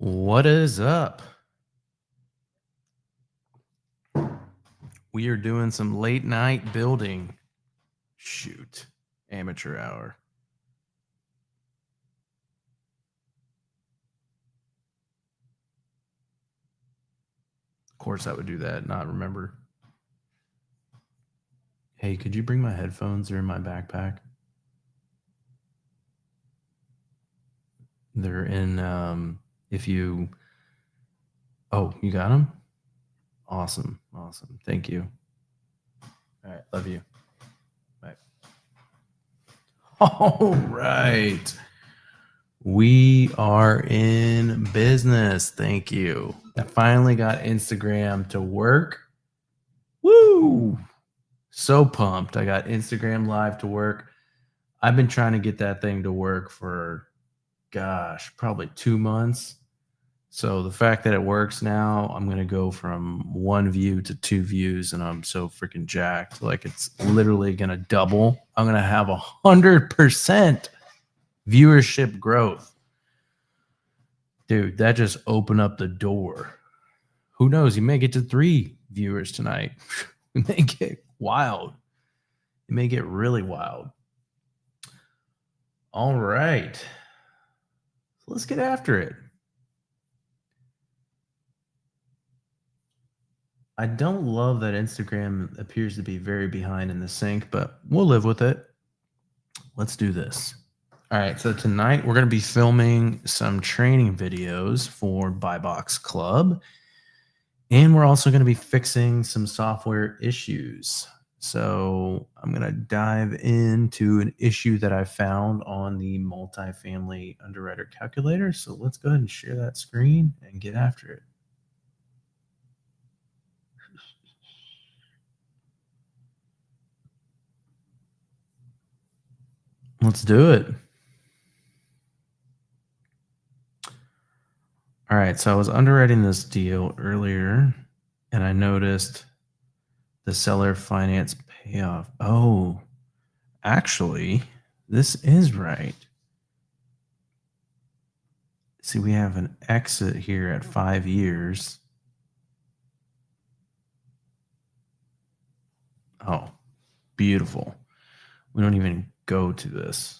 What is up? We are doing some late night building. Shoot. Amateur hour. Of course, I would do that, not remember. Hey, could you bring my headphones? They're in my backpack. They're in, if you. Oh, you got them? Awesome. Awesome. Thank you. All right. Love you. Bye. All right. We are in business. Thank you. I finally got Instagram to work. Woo! So pumped. I got Instagram Live to work. I've been trying to get that thing to work for, gosh, probably 2 months. So the fact that it works now, I'm going to go from 1 view to 2 views, and I'm so freaking jacked. Like, it's literally going to double. I'm going to have 100% viewership growth. Dude, that just opened up the door. Who knows? You may get to 3 viewers tonight. It may get wild. It may get really wild. All right. Let's get after it. I don't love that Instagram appears to be very behind in the sync, but we'll live with it. Let's do this. All right, so tonight we're going to be filming some training videos for Buy Box Club, and we're also going to be fixing some software issues. So I'm going to dive into an issue that I found on the multifamily underwriter calculator. So let's go ahead and share that screen and get after it. Let's do it. All right, so I was underwriting this deal earlier, and I noticed the seller finance payoff. Oh, actually, this is right. See, we have an exit here at 5 years. Oh, beautiful. We don't even go to this.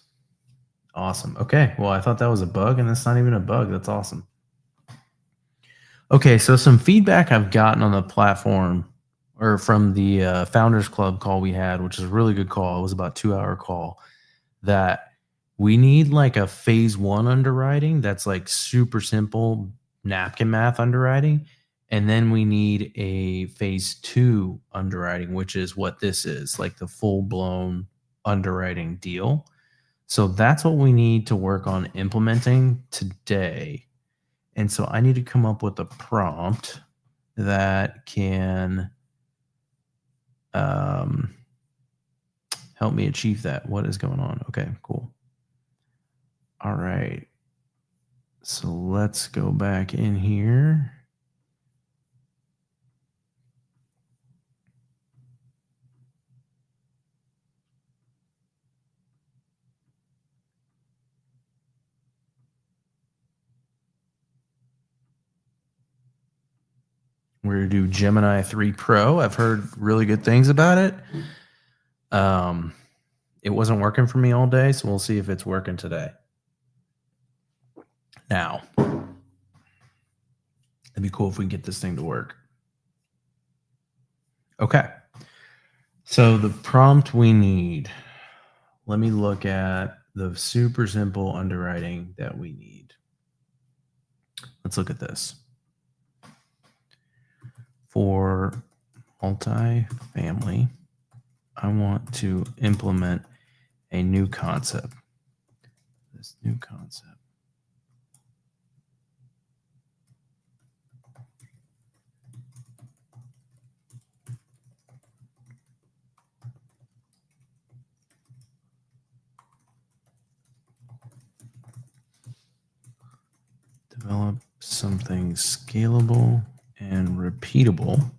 Awesome. Okay, well, I thought that was a bug, and that's not even a bug. That's awesome. Okay, so some feedback I've gotten on the platform or from the Founders Club call we had, which is a really good call. It was about 2-hour call, that we need like a phase 1 underwriting that's like super simple napkin math underwriting. And then we need a phase 2 underwriting, which is what this is, like the full blown underwriting deal. So that's what we need to work on implementing today. And so I need to come up with a prompt that can help me achieve that. What is going on? Okay, cool. All right. So let's go back in here. We're going to do Gemini 3 Pro. I've heard really good things about it. It wasn't working for me all day, so we'll see if it's working today. Now, it'd be cool if we can get this thing to work. Okay. So the prompt we need, let me look at the super simple underwriting that we need. Let's look at this. For multifamily, I want to implement a new concept. This new concept. Develop something scalable and repeatable.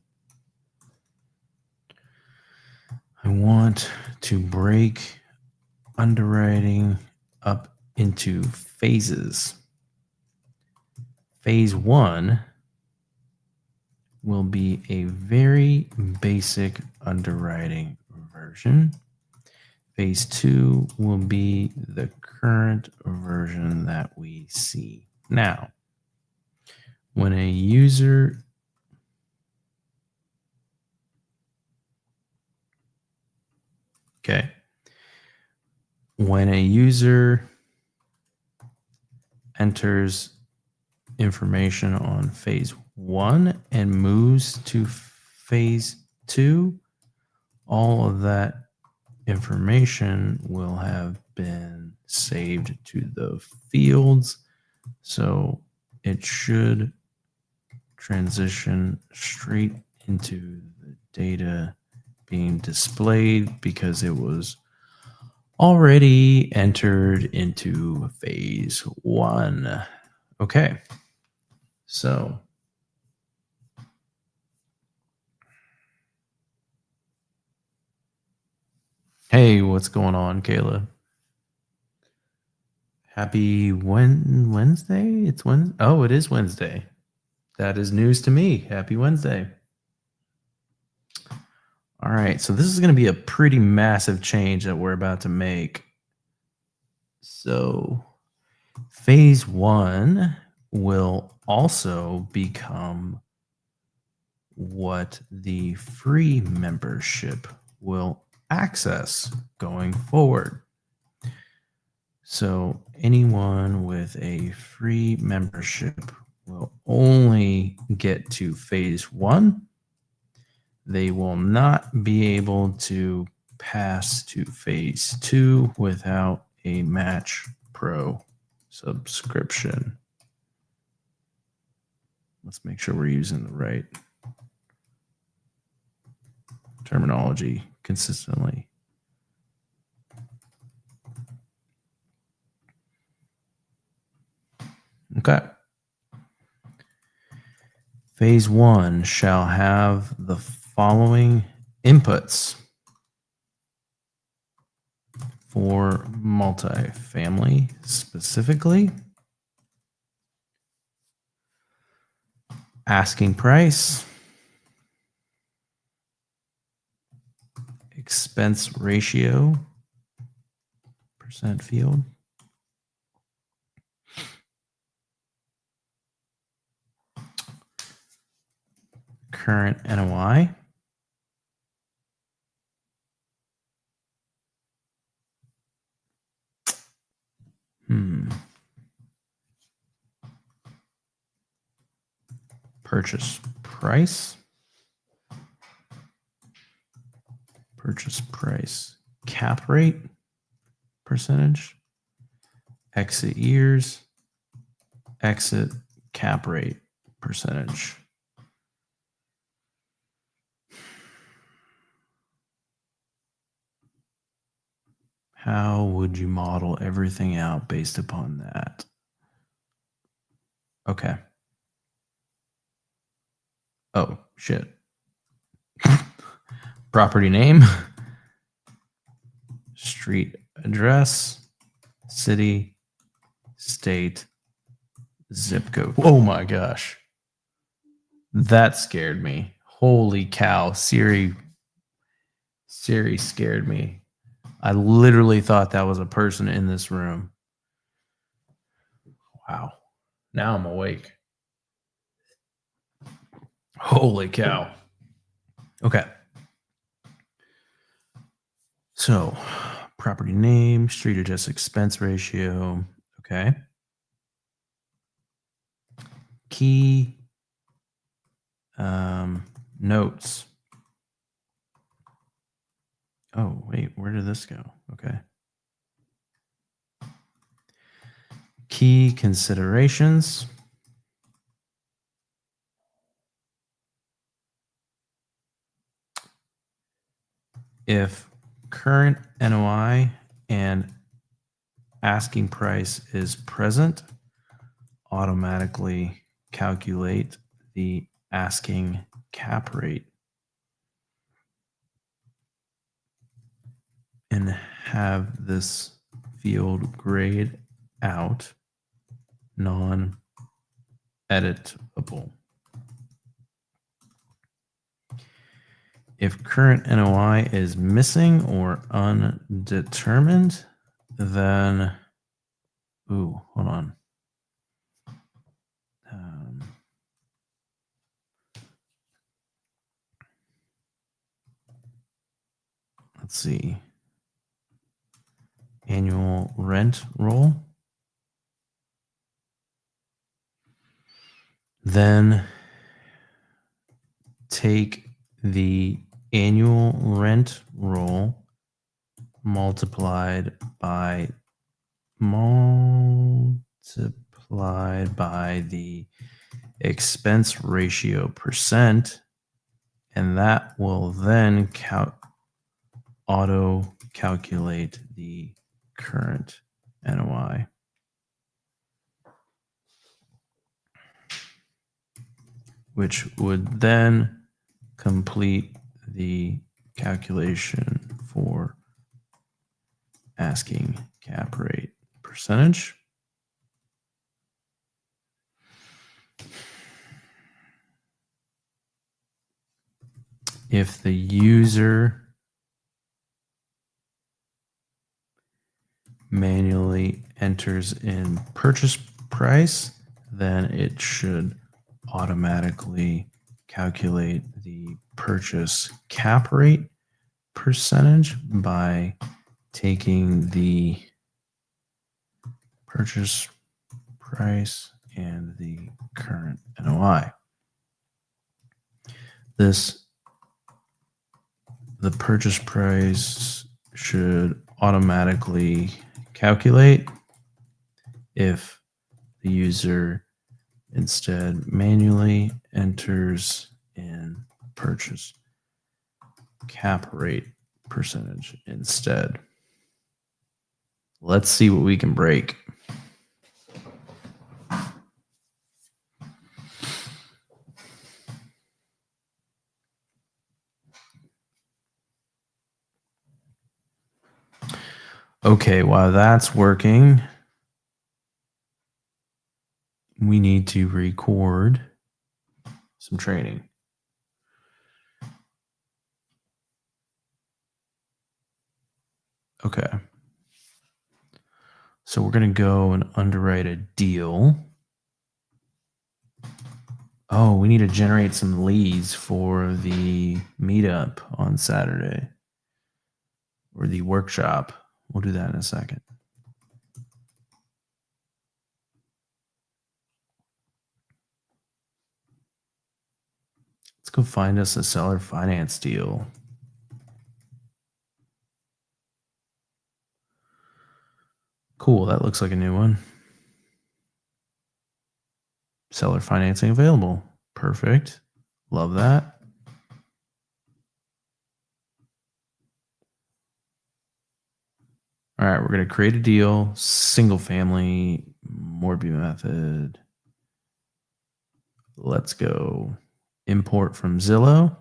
I want to break underwriting up into phases. Phase 1 will be a very basic underwriting version. Phase 2 will be the current version that we see now. When a user enters information on phase 1 and moves to phase 2, all of that information will have been saved to the fields. So it should transition straight into the data being displayed because it was already entered into phase 1. Okay. So hey, what's going on, Kayla? Happy Wednesday? It's Wednesday. Oh, it is Wednesday. That is news to me. Happy Wednesday. All right. So this is going to be a pretty massive change that we're about to make. So phase 1 will also become what the free membership will access going forward. So anyone with a free membership will only get to phase 1. They will not be able to pass to phase 2 without a Match Pro subscription. Let's make sure we're using the right terminology consistently. Okay. Phase 1 shall have the following inputs for multifamily specifically: asking price, expense ratio, percent field, current NOI, purchase price, cap rate percentage, exit years, exit cap rate percentage. How would you model everything out based upon that? Okay. Oh, shit. Property name, street address, city, state, zip code. Oh my gosh. That scared me. Holy cow. Siri scared me. I literally thought that was a person in this room. Wow. Now I'm awake. Holy cow. Okay. So, property name, street address, expense ratio. Okay. Key notes. Oh, wait, where did this go? Okay. Key considerations. If current NOI and asking price is present, automatically calculate the asking cap rate and have this field grayed out non-exit editable. If current NOI is missing or undetermined, then, hold on. Let's see. Annual rent roll. Then take the annual rent roll multiplied by the expense ratio percent, and that will then auto calculate the current NOI. Which would then complete the calculation for asking cap rate percentage. If the user manually enters in purchase price, then it should automatically calculate the purchase cap rate percentage by taking the purchase price and the current NOI. The purchase price should automatically calculate if the user instead manually enters in purchase cap rate percentage instead. Let's see what we can break. Okay, while that's working, we need to record some training. Okay. So we're going to go and underwrite a deal. Oh, we need to generate some leads for the meetup on Saturday or the workshop. We'll do that in a second. Let's go find us a seller finance deal. Cool, that looks like a new one. Seller financing available. Perfect. Love that. All right, we're going to create a deal, single family, Morby method. Let's go import from Zillow.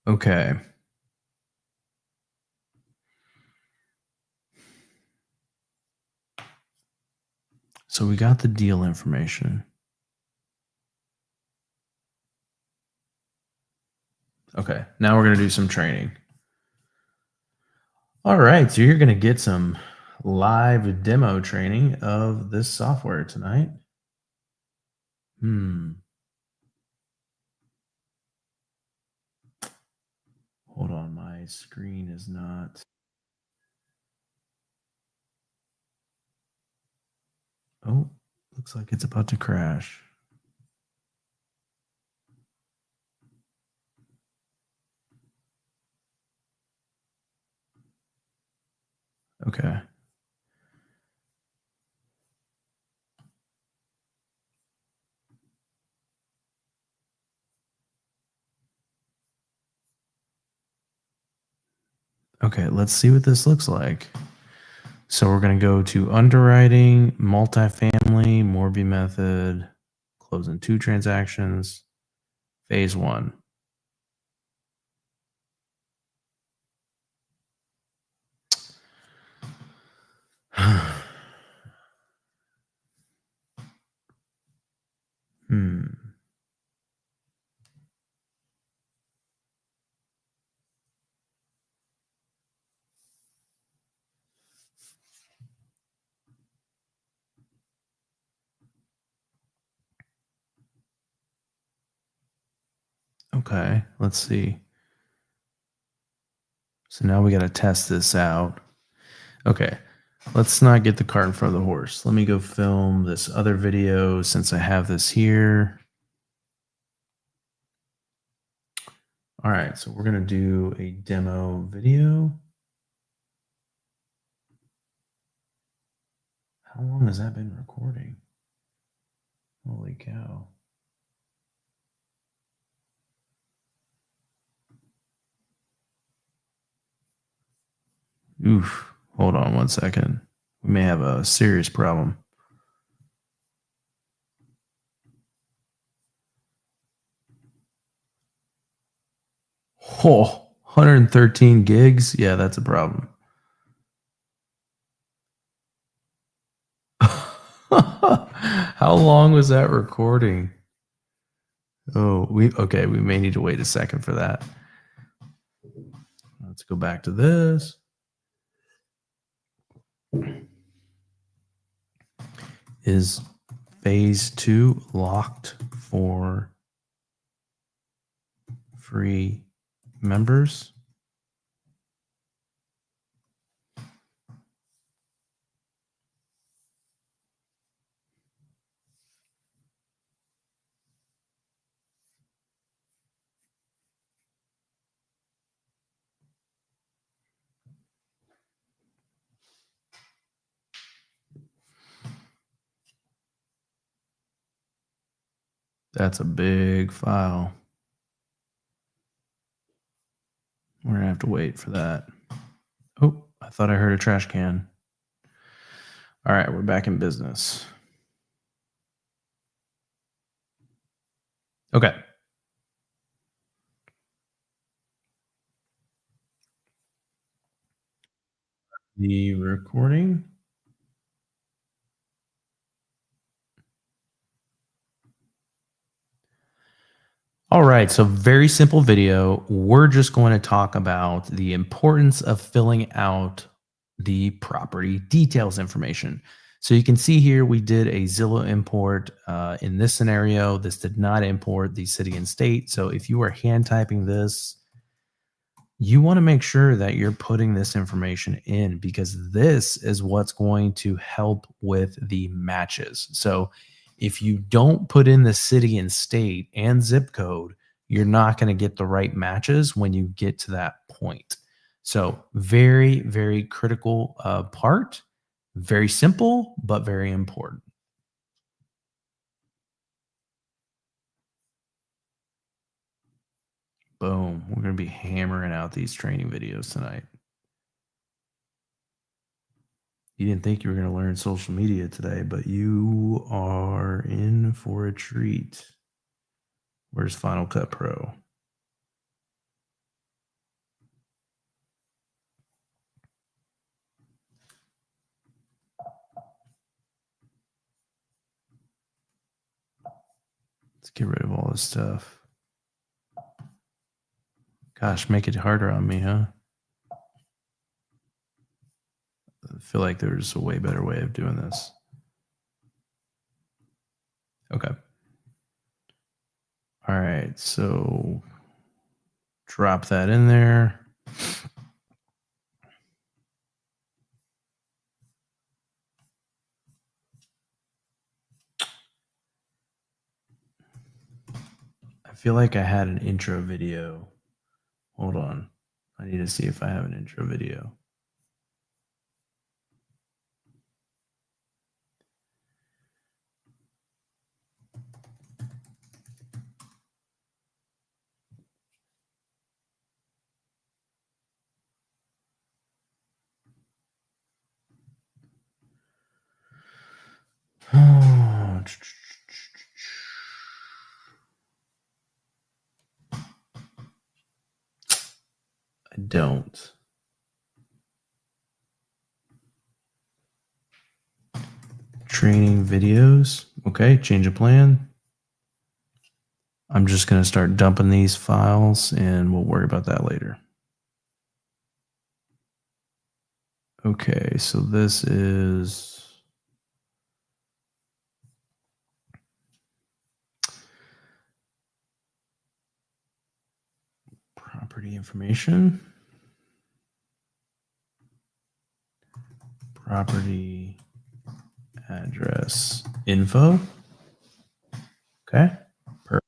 Okay. So we got the deal information. Okay, now we're going to do some training. All right, so you're going to get some live demo training of this software tonight. Hold on, my screen is not. Oh, looks like it's about to crash. Okay. Okay, let's see what this looks like. So we're going to go to underwriting, multifamily, Morby method, closing two transactions, phase one. Hmm. Okay, let's see. So now we got to test this out. Okay, let's not get the cart in front of the horse. Let me go film this other video since I have this here. All right, so we're going to do a demo video. How long has that been recording? Holy cow. Oof. Hold on one second. We may have a serious problem. Oh, 113 gigs? Yeah, that's a problem. How long was that recording? Oh, we may need to wait a second for that. Let's go back to this. Is phase two locked for free members? That's a big file. We're gonna have to wait for that. Oh, I thought I heard a trash can. All right, we're back in business. Okay. The recording. All right, so very simple video. We're just going to talk about the importance of filling out the property details information. So you can see here we did a Zillow import. In this scenario, this did not import the city and state. So if you are hand typing this, you want to make sure that you're putting this information in because this is what's going to help with the matches. So if you don't put in the city and state and zip code, you're not going to get the right matches when you get to that point. So very, very critical part. Very simple, but very important. Boom. We're going to be hammering out these training videos tonight. You didn't think you were going to learn social media today, but you are in for a treat. Where's Final Cut Pro? Let's get rid of all this stuff. Gosh, make it harder on me, huh? I feel like there's a way better way of doing this. Okay. All right, so drop that in there. I feel like I had an intro video. Hold on. I need to see if I have an intro video. I don't. Training videos. Okay, change of plan. I'm just going to start dumping these files and we'll worry about that later. Okay, so this is property information. Property address info. Okay, perfect.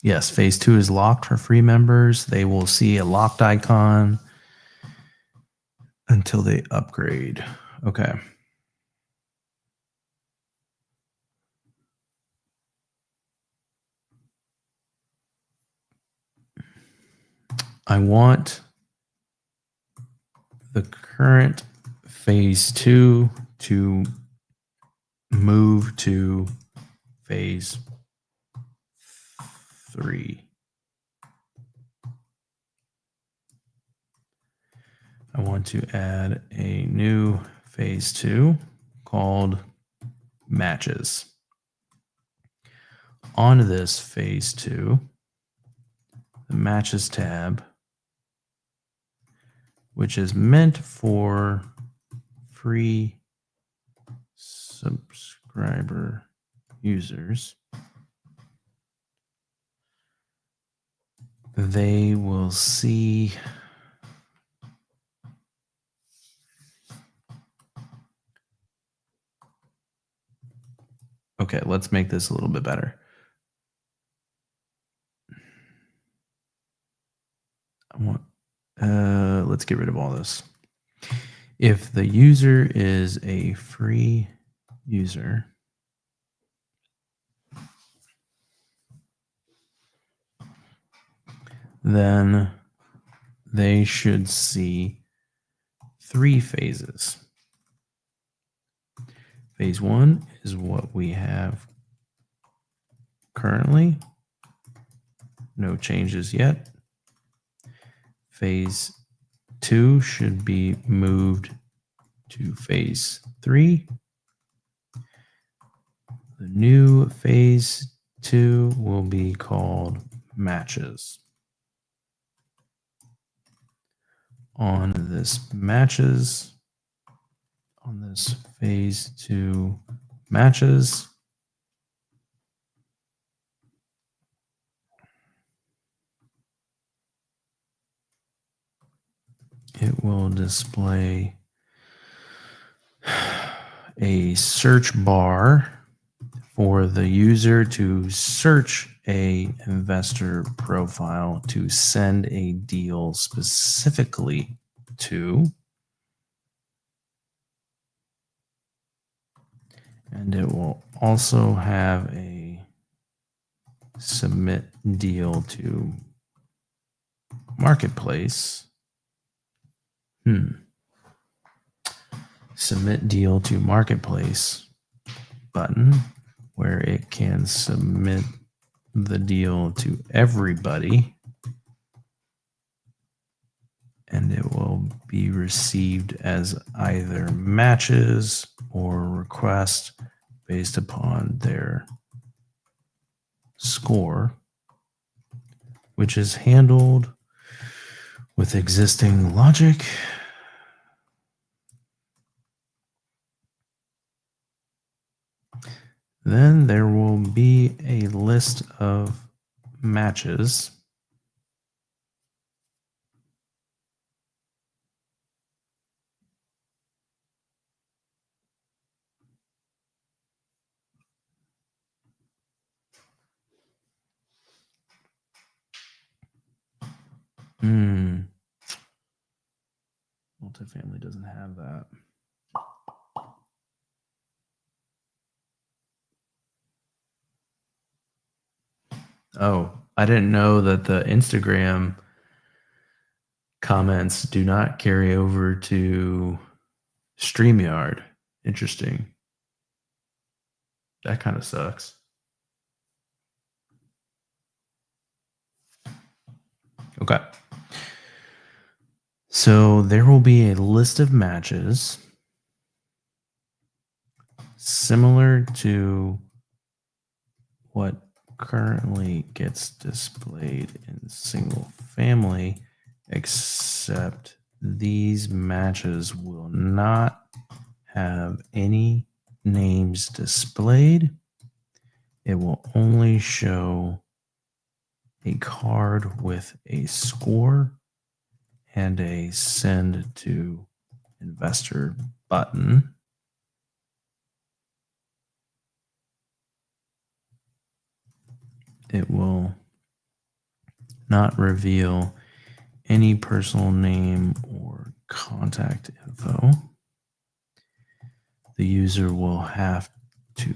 Yes, phase 2 is locked for free members. They will see a locked icon until they upgrade. Okay. I want the current phase 2 to move to phase 3. I want to add a new phase 2 called matches. On this phase 2, the matches tab, which is meant for free subscriber users, they will see okay, let's make this a little bit better. Let's get rid of all this. If the user is a free user, then they should see 3 phases. Phase 1 is what we have currently. No changes yet. Phase 2 should be moved to phase 3. The new phase 2 will be called matches. On this phase 2 matches, it will display a search bar for the user to search a investor profile to send a deal specifically to, and it will also have a submit deal to marketplace. Submit deal to marketplace button where it can submit the deal to everybody and it will be received as either matches or request based upon their score, which is handled with existing logic. Then there will be a list of matches. Multifamily doesn't have that. Oh, I didn't know that the Instagram Comments do not carry over to StreamYard. Interesting. That kind of sucks. Okay. So there will be a list of matches similar to what currently gets displayed in single family, except these matches will not have any names displayed. It will only show a card with a score and a send to investor button. It will not reveal any personal name or contact info. The user will have to.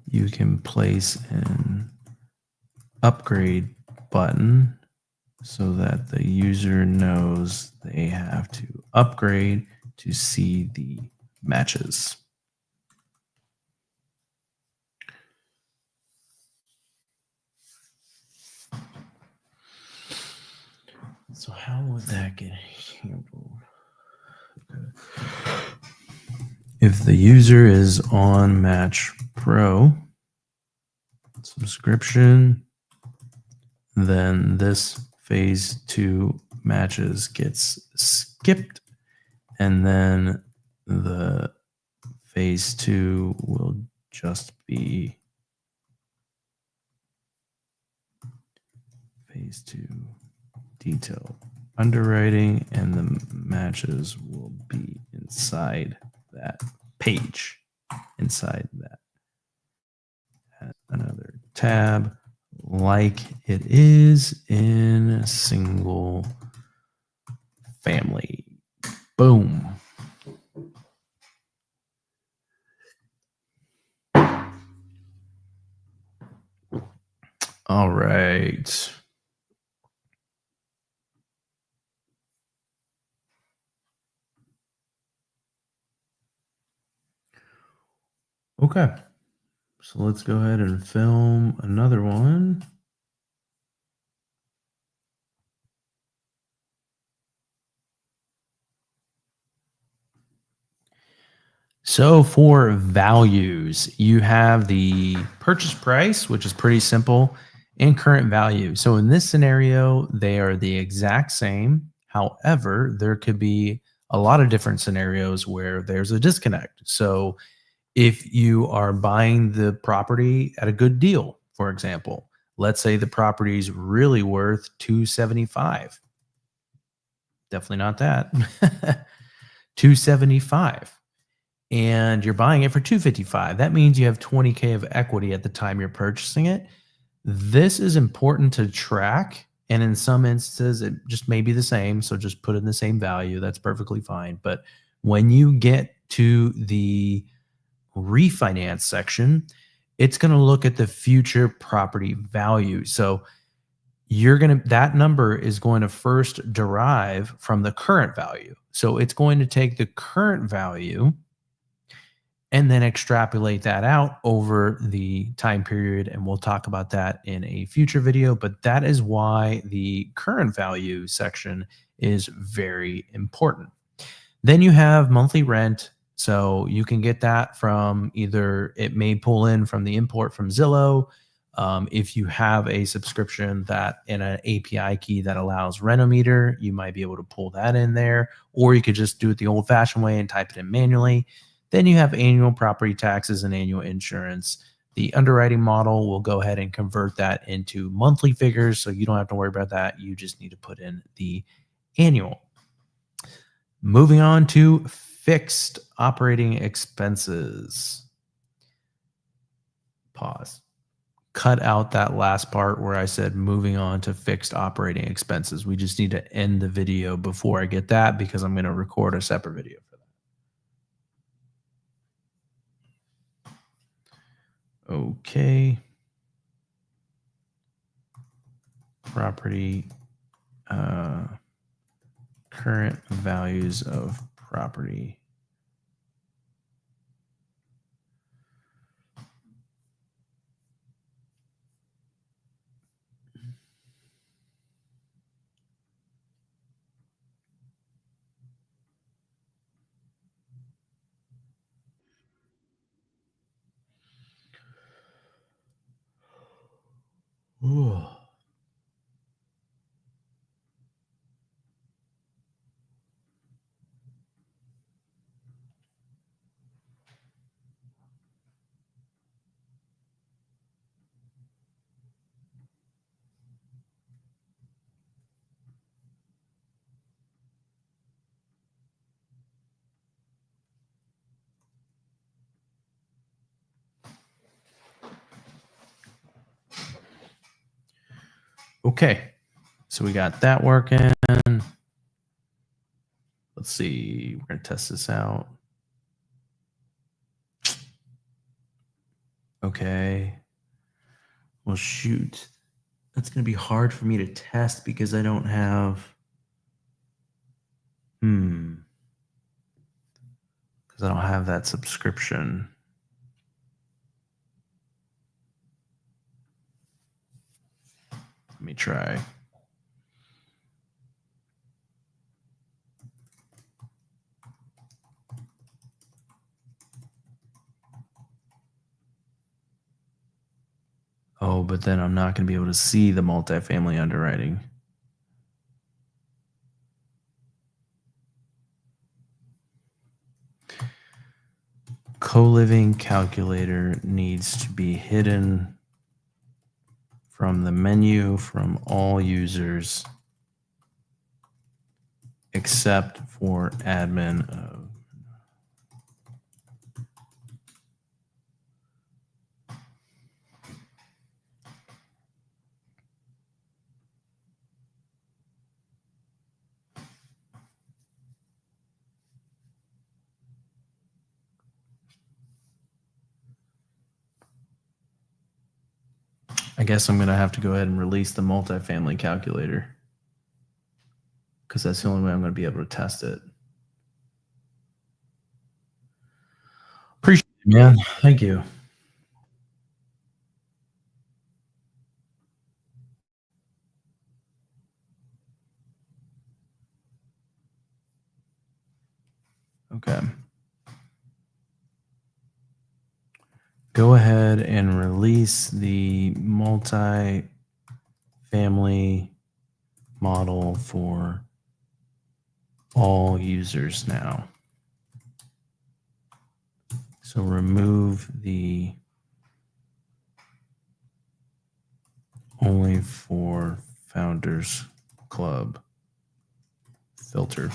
You can place an upgrade button so that the user knows they have to upgrade to see the matches. So how would that get handled? Okay. If the user is on Match Pro subscription, then this phase 2 matches gets skipped, and then the phase 2 will just be phase 2 detail underwriting, and the matches will be inside that page, inside that. Add another tab like it is in single family. Boom. All right. Okay. So let's go ahead and film another one. So for values, you have the purchase price, which is pretty simple, and current value. So in this scenario, they are the exact same. However, there could be a lot of different scenarios where there's a disconnect. So if you are buying the property at a good deal, for example, let's say the property is really worth 275. Definitely not that. 275. And you're buying it for 255. That means you have 20K of equity at the time you're purchasing it. This is important to track. And in some instances, it just may be the same. So just put in the same value. That's perfectly fine. But when you get to the refinance section, it's going to look at the future property value. So that number is going to first derive from the current value. So it's going to take the current value and then extrapolate that out over the time period. And we'll talk about that in a future video. But that is why the current value section is very important. Then you have monthly rent. So you can get that from either, it may pull in from the import from Zillow. If you have a subscription that in an API key that allows Renometer, you might be able to pull that in there, or you could just do it the old fashioned way and type it in manually. Then you have annual property taxes and annual insurance. The underwriting model will go ahead and convert that into monthly figures. So you don't have to worry about that. You just need to put in the annual. Moving on to fixed operating expenses. Pause. Cut out that last part where I said moving on to fixed operating expenses. We just need to end the video before I get that because I'm going to record a separate video for that. Okay. property, current values of property. Ooh. Okay, so we got that working. Let's see, we're gonna test this out. Okay. Well, shoot. That's gonna be hard for me to test because I don't have. Because I don't have that subscription. Let me try. Oh, but then I'm not going to be able to see the multifamily underwriting. Co-living calculator needs to be hidden from the menu from all users except for admin of. I guess I'm going to have to go ahead and release the multifamily calculator because that's the only way I'm going to be able to test it. Appreciate it, man. Thank you. Okay. Go ahead and release the multi-family model for all users now. So remove the only for Founders Club filter.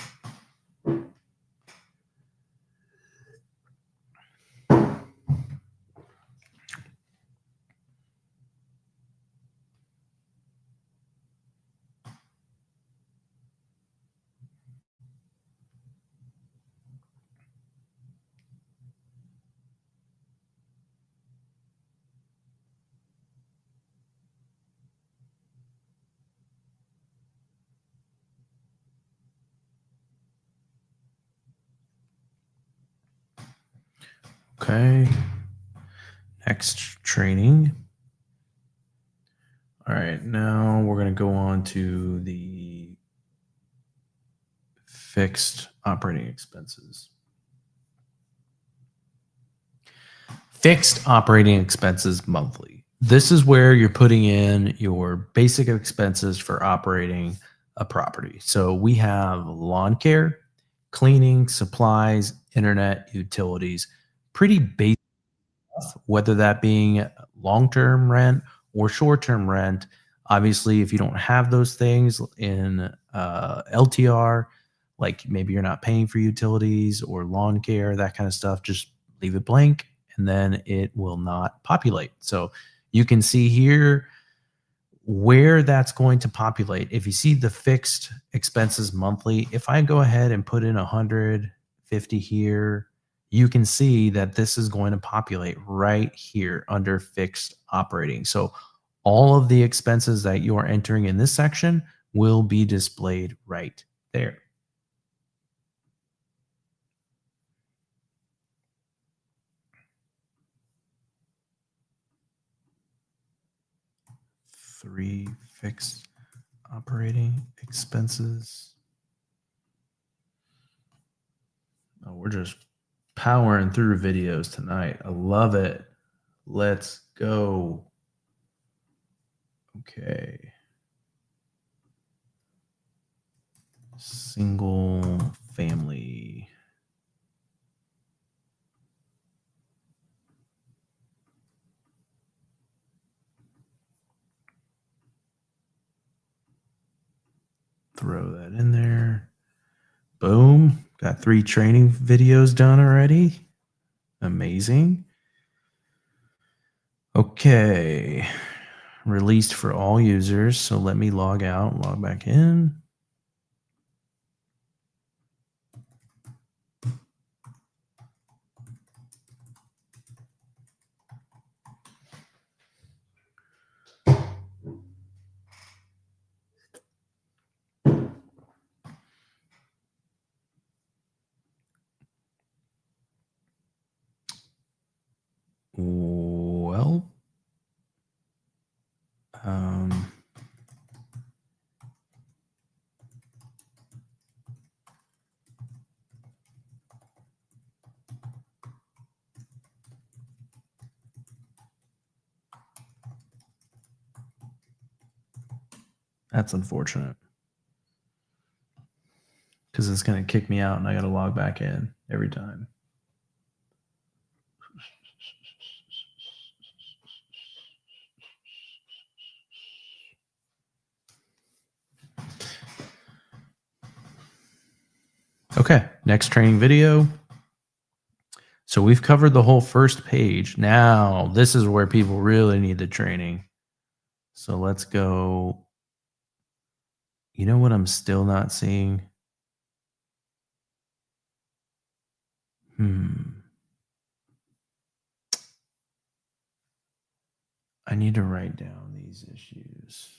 Okay. Next training. All right, now we're going to go on to the fixed operating expenses. Fixed operating expenses monthly. This is where you're putting in your basic expenses for operating a property. So we have lawn care, cleaning, supplies, internet, utilities, pretty basic stuff, whether that being long-term rent or short-term rent. Obviously, if you don't have those things in LTR, like maybe you're not paying for utilities or lawn care, that kind of stuff, just leave it blank and then it will not populate. So you can see here where that's going to populate. If you see the fixed expenses monthly, if I go ahead and put in 150 here, you can see that this is going to populate right here under fixed operating. So all of the expenses that you're entering in this section will be displayed right there. Three fixed operating expenses. Oh, we're just powering through videos tonight. I love it. Let's go. Okay. Single family. Throw that in there. Boom. Got 3 training videos done already. Amazing. Okay. Released for all users. So let me log out, log back in. Well, that's unfortunate because it's going to kick me out and I got to log back in every time. Okay, next training video. So we've covered the whole first page. Now, this is where people really need the training. So let's go. You know what I'm still not seeing? I need to write down these issues.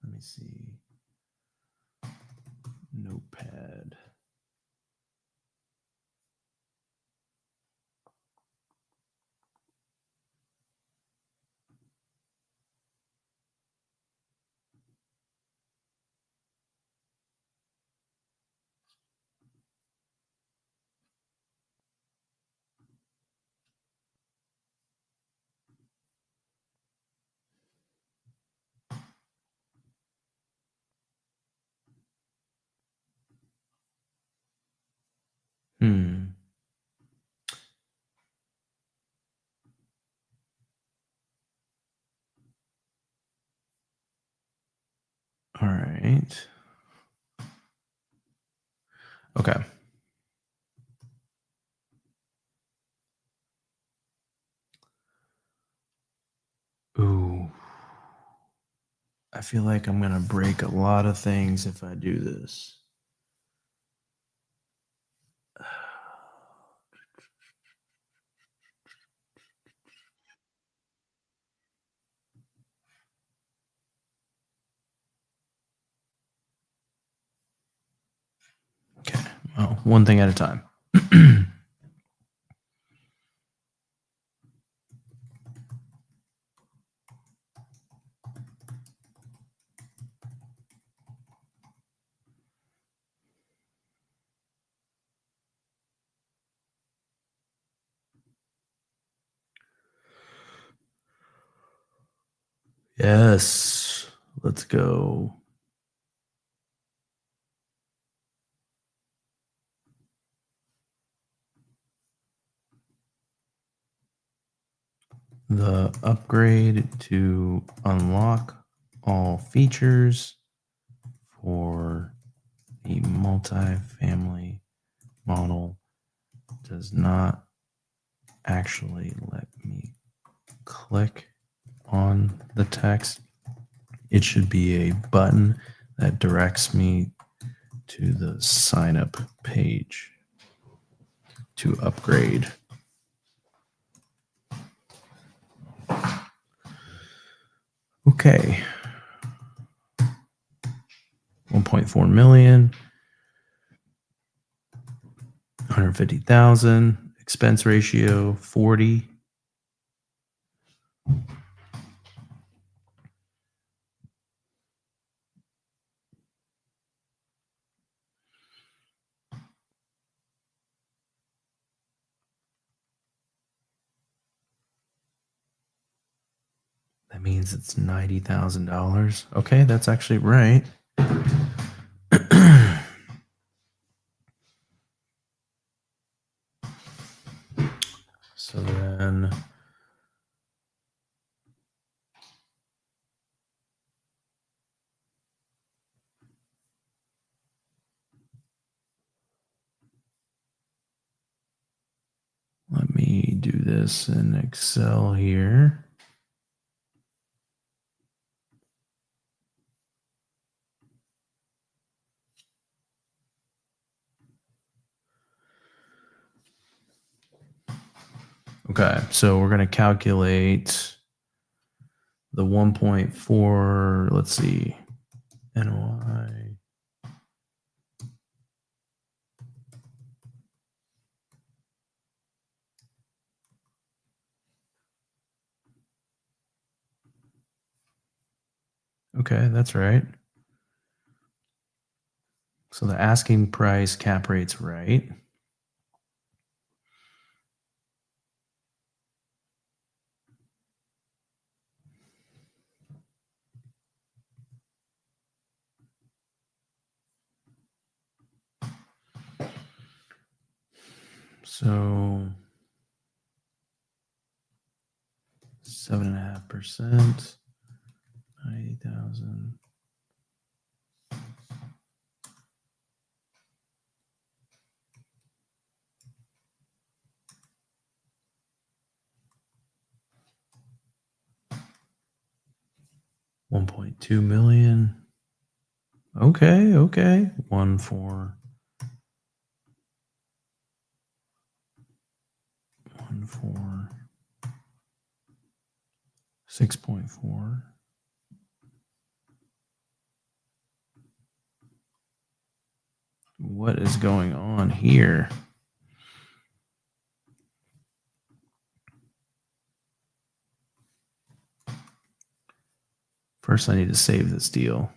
Let me see. Notepad. All right. Okay. Ooh. I feel like I'm going to break a lot of things if I do this. Okay. Well, one thing at a time. Yes. Let's go. The upgrade to unlock all features for the multifamily model does not actually let me click on the text. It should be a button that directs me to the sign up page to upgrade. Okay. 1.4 million, 150,000, expense ratio 40. That means it's $90,000. Okay, that's actually right. So then let me do this in Excel here. Okay, so we're going to calculate the 1.4, let's see, NOI. Okay, that's right. So the asking price cap rate's right. So 7.5%, 90,000. $1.2 million. Okay. 1.4. 1.4. 6.4. What is going on here? First, I need to save this deal.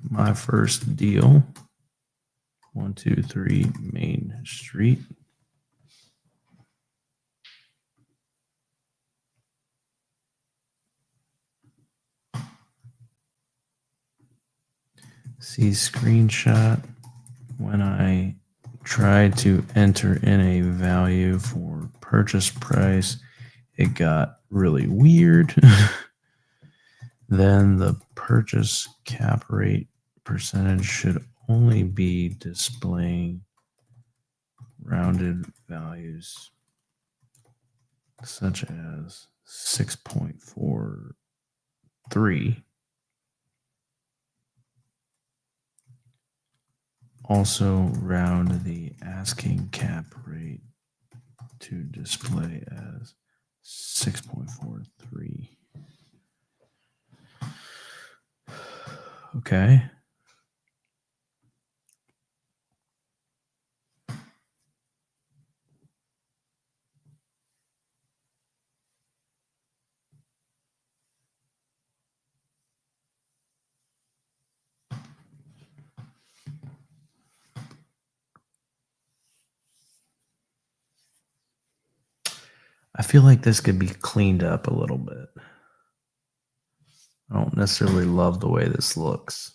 My first deal. 123 Main Street. See screenshot when I tried to enter in a value for purchase price, it got really weird. Then the purchase cap rate percentage should only be displaying rounded values such as 6.43. Also round the asking cap rate to display as 6.43. Okay. I feel like this could be cleaned up a little bit. I don't necessarily love the way this looks.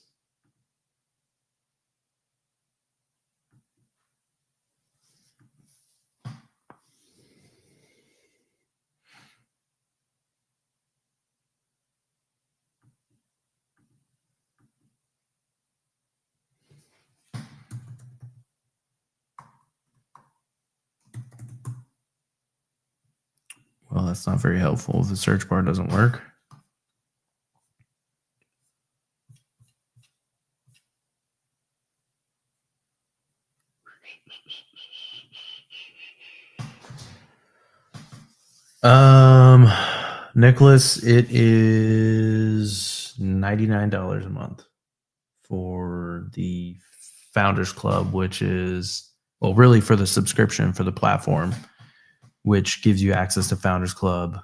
Well, that's not very helpful if the search bar doesn't work. Um, Nicholas, it is $99 a month for the Founders Club, which is, well, really for the subscription for the platform, which gives you access to Founders Club,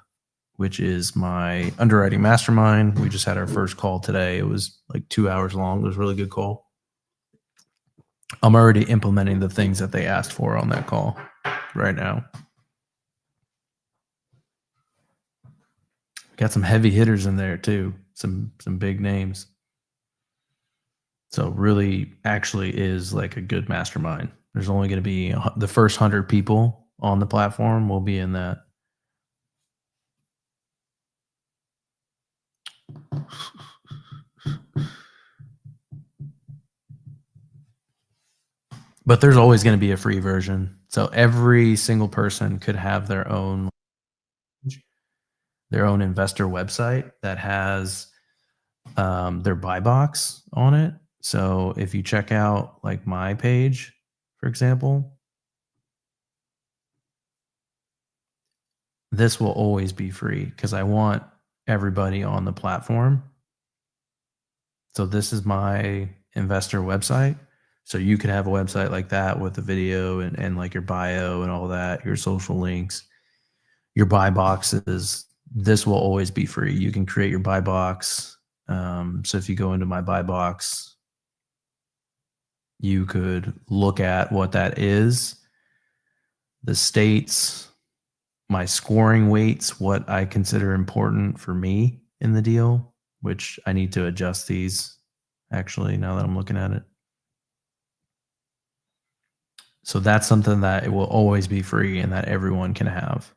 which is my underwriting mastermind. We just had our first call today. It was like 2 hours long. It was a really good call. I'm already implementing the things that they asked for on that call right now. Got some heavy hitters in there too. Some big names. So really actually is like a good mastermind. There's only going to be the first 100 people on the platform will be in that. But there's always going to be a free version. So every single person could have their own investor website that has their buy box on it. So if you check out like my page, for example, this will always be free because I want everybody on the platform. So this is my investor website. So you could have a website like that with a video and like your bio and all that, your social links, your buy boxes. This will always be free. You can create your buy box. So if you go into my buy box, you could look at what that is, the states, my scoring weights, what I consider important for me in the deal, which I need to adjust these actually now that I'm looking at it. So that's something that it will always be free and that everyone can have.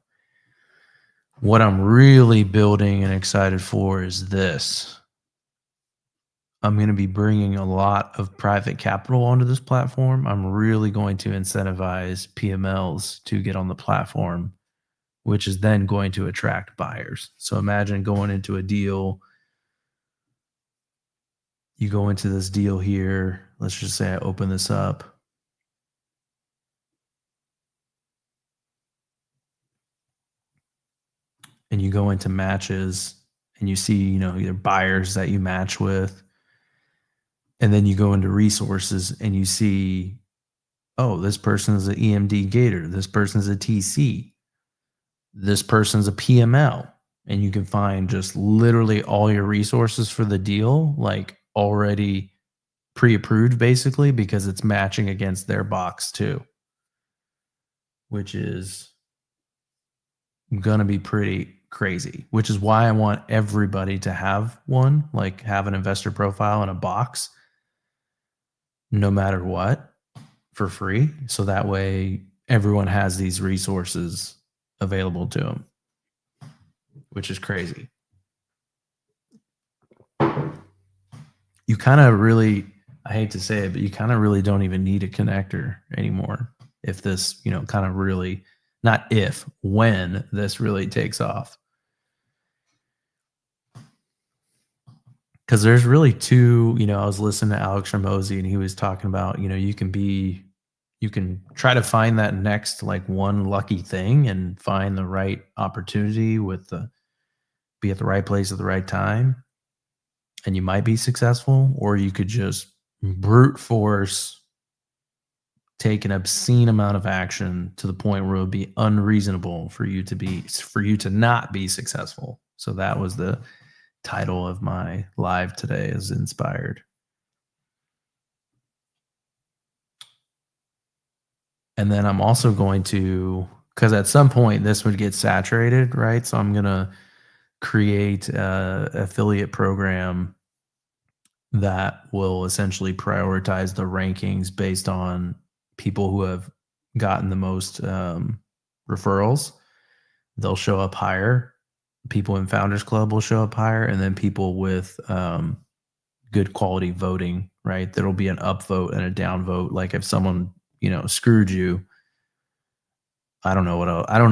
What I'm really building and excited for is this. I'm going to be bringing a lot of private capital onto this platform. I'm really going to incentivize PMLs to get on the platform, which is then going to attract buyers. So imagine going into a deal. You go into this deal here. Let's just say I open this up. And you go into matches and you see, either buyers that you match with. And then you go into resources and you see, oh, this person is an EMD Gator. This person's a TC. This person's a PML. And you can find just literally all your resources for the deal, like already pre-approved basically, because it's matching against their box too, which is going to be pretty crazy, which is why I want everybody to have one, like have an investor profile in a box, no matter what, for free. So that way everyone has these resources available to them, which is crazy. You kind of really, I hate to say it, but you kind of really don't even need a connector anymore. If this, kind of really, not if, when this really takes off. Because there's really two, I was listening to Alex Ramosi and he was talking about, you can try to find that next like one lucky thing and find the right opportunity be at the right place at the right time. And you might be successful, or you could just brute force, take an obscene amount of action to the point where it would be unreasonable for you to not be successful. So that was the title of my live today, is Inspired. And then I'm also going to, because at some point this would get saturated, right? So I'm going to create an affiliate program that will essentially prioritize the rankings based on people who have gotten the most referrals. They'll show up higher. People in Founders Club will show up higher, and then people with good quality voting, right? There'll be an up vote and a down vote. Like if someone, screwed you, I don't know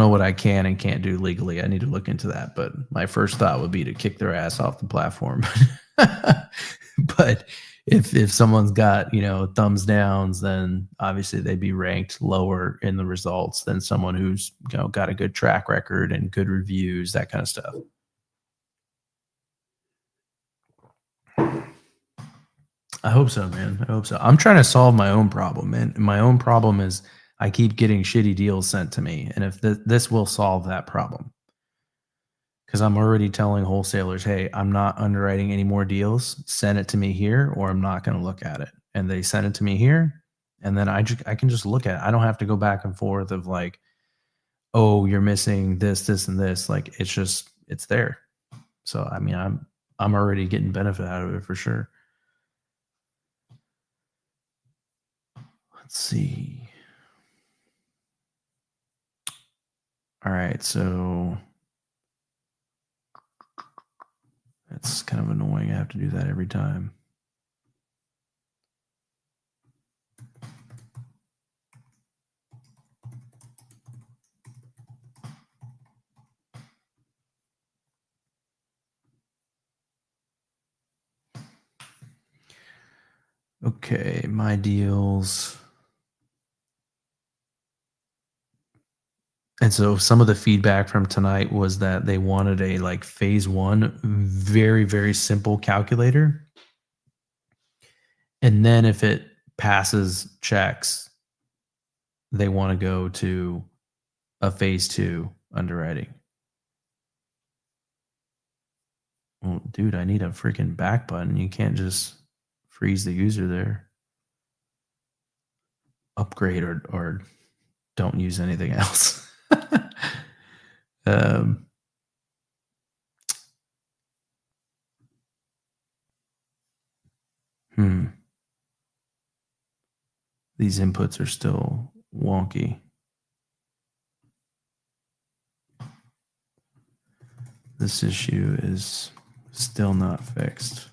what I can and can't do legally. I need to look into that. But my first thought would be to kick their ass off the platform. But if someone's got, thumbs downs, then obviously they'd be ranked lower in the results than someone who's, got a good track record and good reviews, that kind of stuff. I hope so, man. I hope so. I'm trying to solve my own problem, and my own problem is I keep getting shitty deals sent to me, and if this will solve that problem, because I'm already telling wholesalers, "Hey, I'm not underwriting any more deals. Send it to me here, or I'm not going to look at it." And they send it to me here, and then I can just look at it. I don't have to go back and forth of like, "Oh, you're missing this, this, and this." Like it's there. So I mean, I'm already getting benefit out of it for sure. Let's see. All right, so that's kind of annoying. I have to do that every time. Okay, my deals. And so some of the feedback from tonight was that they wanted a like phase one, very, very simple calculator. And then if it passes checks, they want to go to a phase two underwriting. Well, dude, I need a freaking back button. You can't just freeze the user there. Upgrade or don't use anything else. um, hmm. These inputs are still wonky. This issue is still not fixed.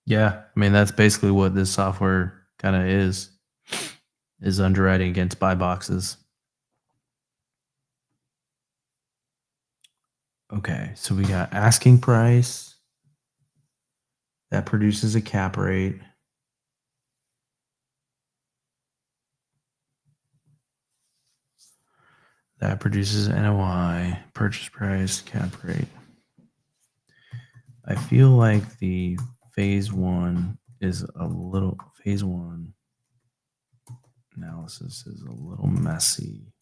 Yeah, I mean that's basically what this software kind of is underwriting against buy boxes. Okay, so we got asking price that produces a cap rate. That produces NOI, purchase price, cap rate. I feel like the phase one analysis is a little messy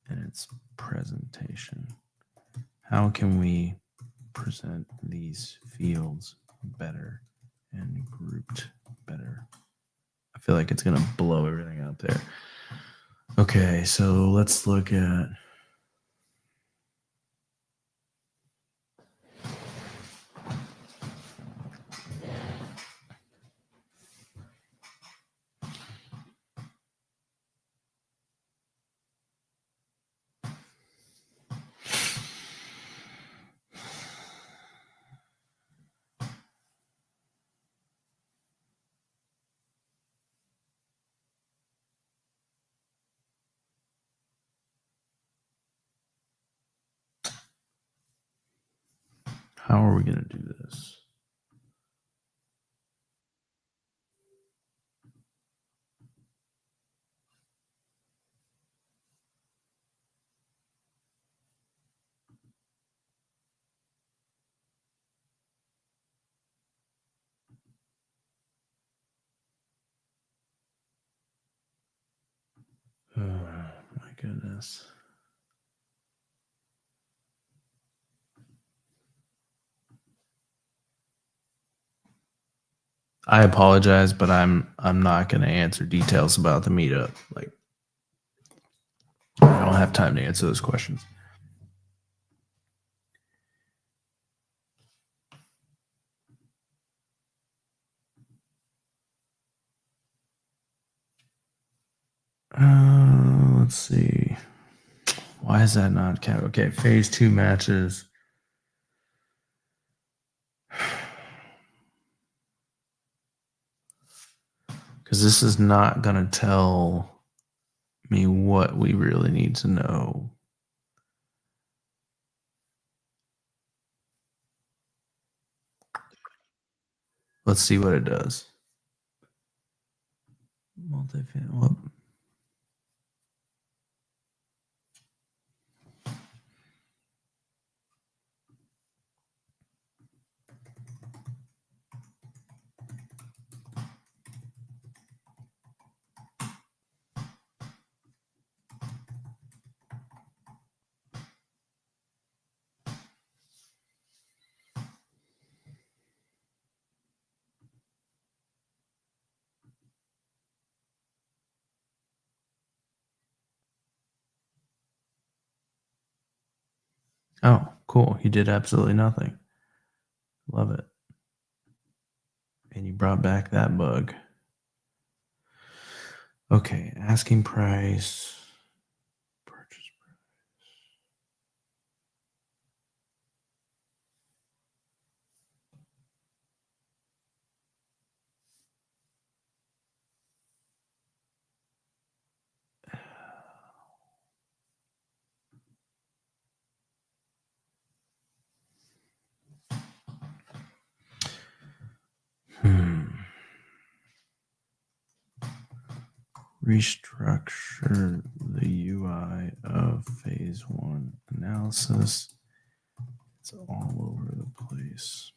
in its presentation. How can we present these fields better and grouped better? I feel like it's going to blow everything out there. Okay, so let's look at how are we going to do this? Oh my goodness. I apologize, but I'm not going to answer details about the meetup. Like, I don't have time to answer those questions. Let's see. Why is that not count? Okay, phase 2 matches. Because this is not going to tell me what we really need to know. Let's see what it does. Multifamily. Oh, cool. He did absolutely nothing. Love it. And you brought back that bug. Okay, asking price. Purchase Restructure the UI of phase 1 analysis. It's all over the place.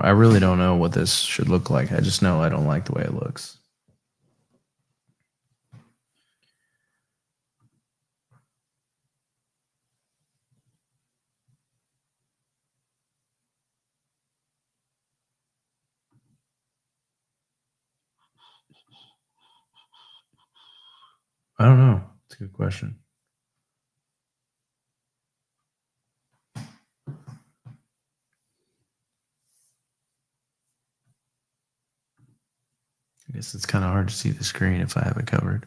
I really don't know what this should look like. I just know I don't like the way it looks. I don't know. It's a good question. I guess it's kind of hard to see the screen if I have it covered.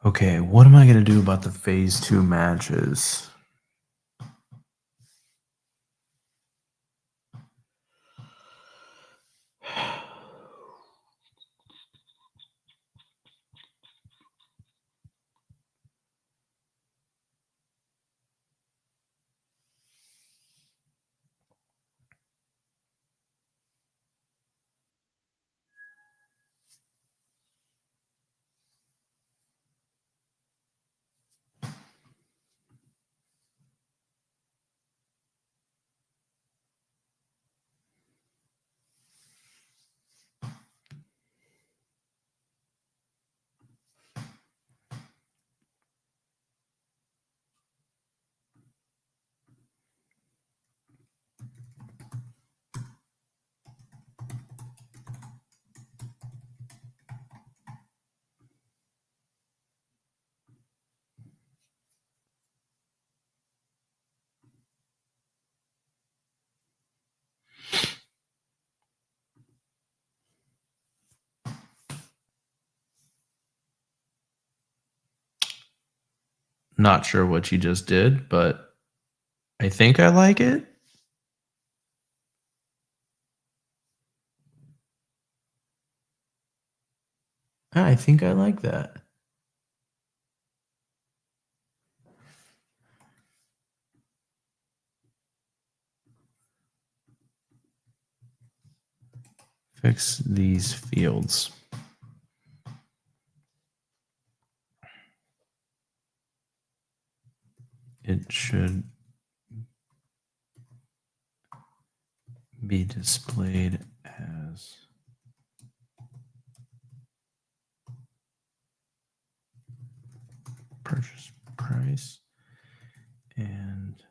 Okay, what am I going to do about the phase 2 matches? Not sure what you just did, but I think I like it. I think I like that. Fix these fields. It should be displayed as purchase price and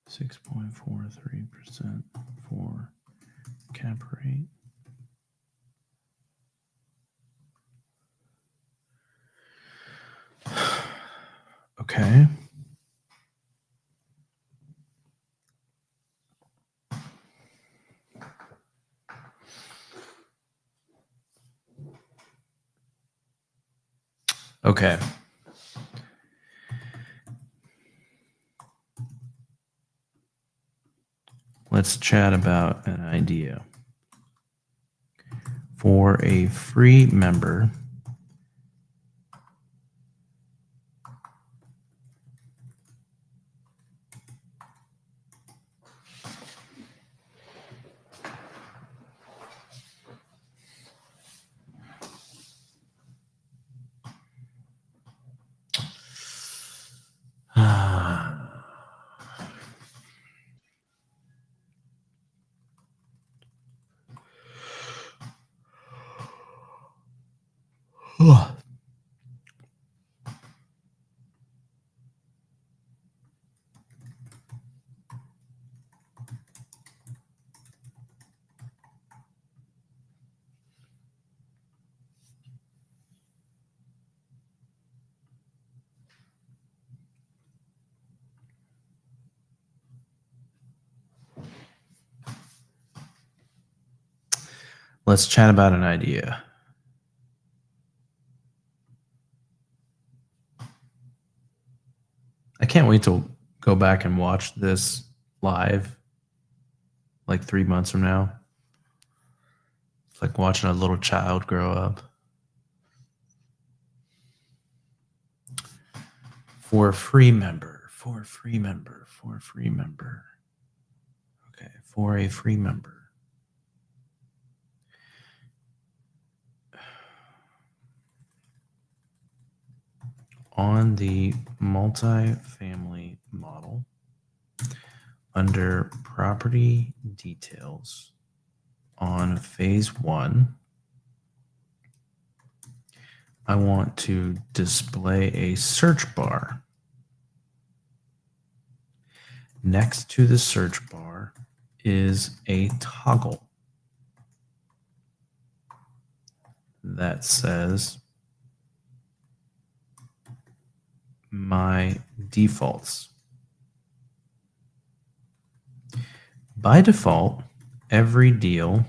(6.43% for cap rate). Okay. Okay. Let's chat about an idea. For a free member, let's chat about an idea. I can't wait to go back and watch this live like 3 months from now. It's like watching a little child grow up. For a free member, for a free member, for a free member. Okay, for a free member. On the multifamily model, under property details, on phase 1, I want to display a search bar. Next to the search bar is a toggle that says my defaults. By default, every deal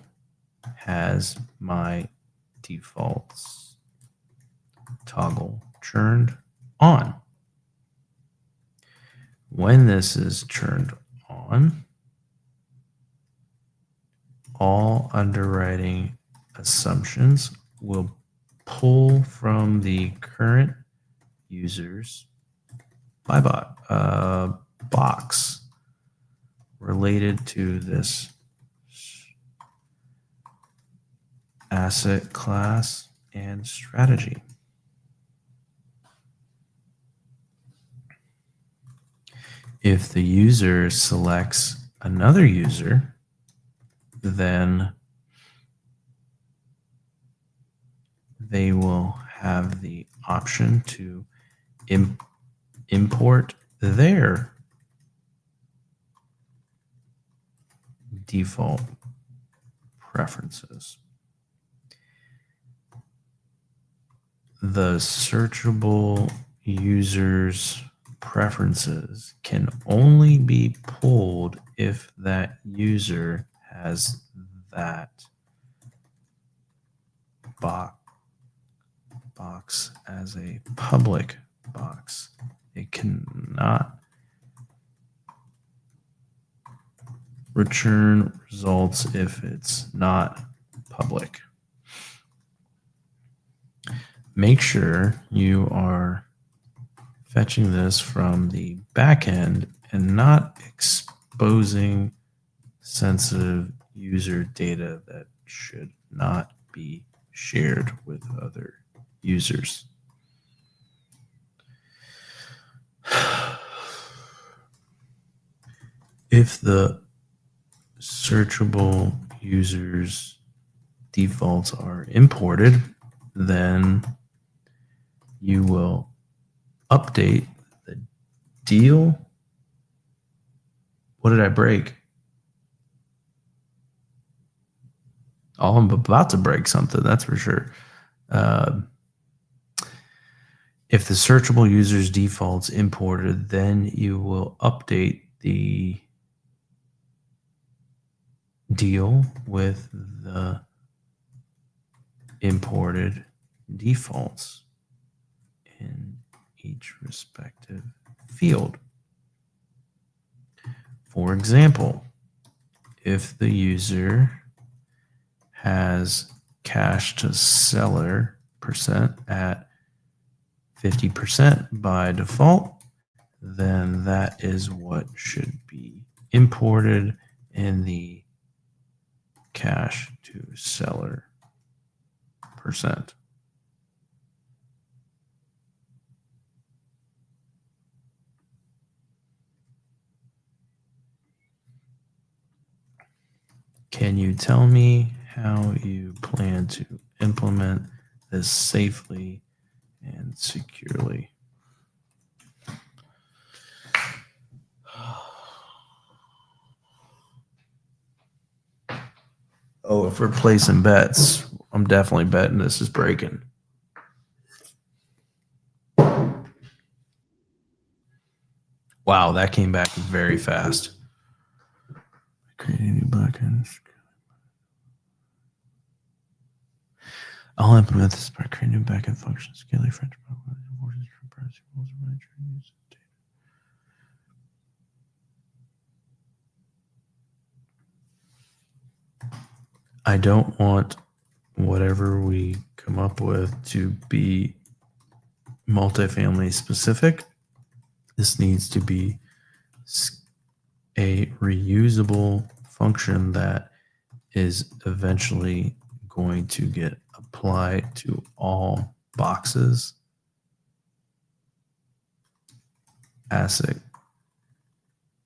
has my defaults toggle turned on. When this is turned on, all underwriting assumptions will pull from the current users box related to this asset class and strategy. If the user selects another user, then they will have the option to import their default preferences. The searchable user's preferences can only be pulled if that user has that box as a public box. It cannot return results if it's not public. Make sure you are fetching this from the backend and not exposing sensitive user data that should not be shared with other users. If the searchable users defaults are imported, then you will update the deal. What did I break? Oh, I'm about to break something, that's for sure. If the searchable users defaults imported, then you will update the deal with the imported defaults in each respective field. For example, if the user has cash to seller percent at 50% by default, then that is what should be imported in the cash to seller percent. Can you tell me how you plan to implement this safely and securely? Oh, if we're placing bets, I'm definitely betting this is breaking. Wow, that came back very fast. Creating new backends. I'll implement this by creating new backend functions, scaling French. I don't want whatever we come up with to be multifamily specific. This needs to be a reusable function that is eventually going to get applied to all boxes,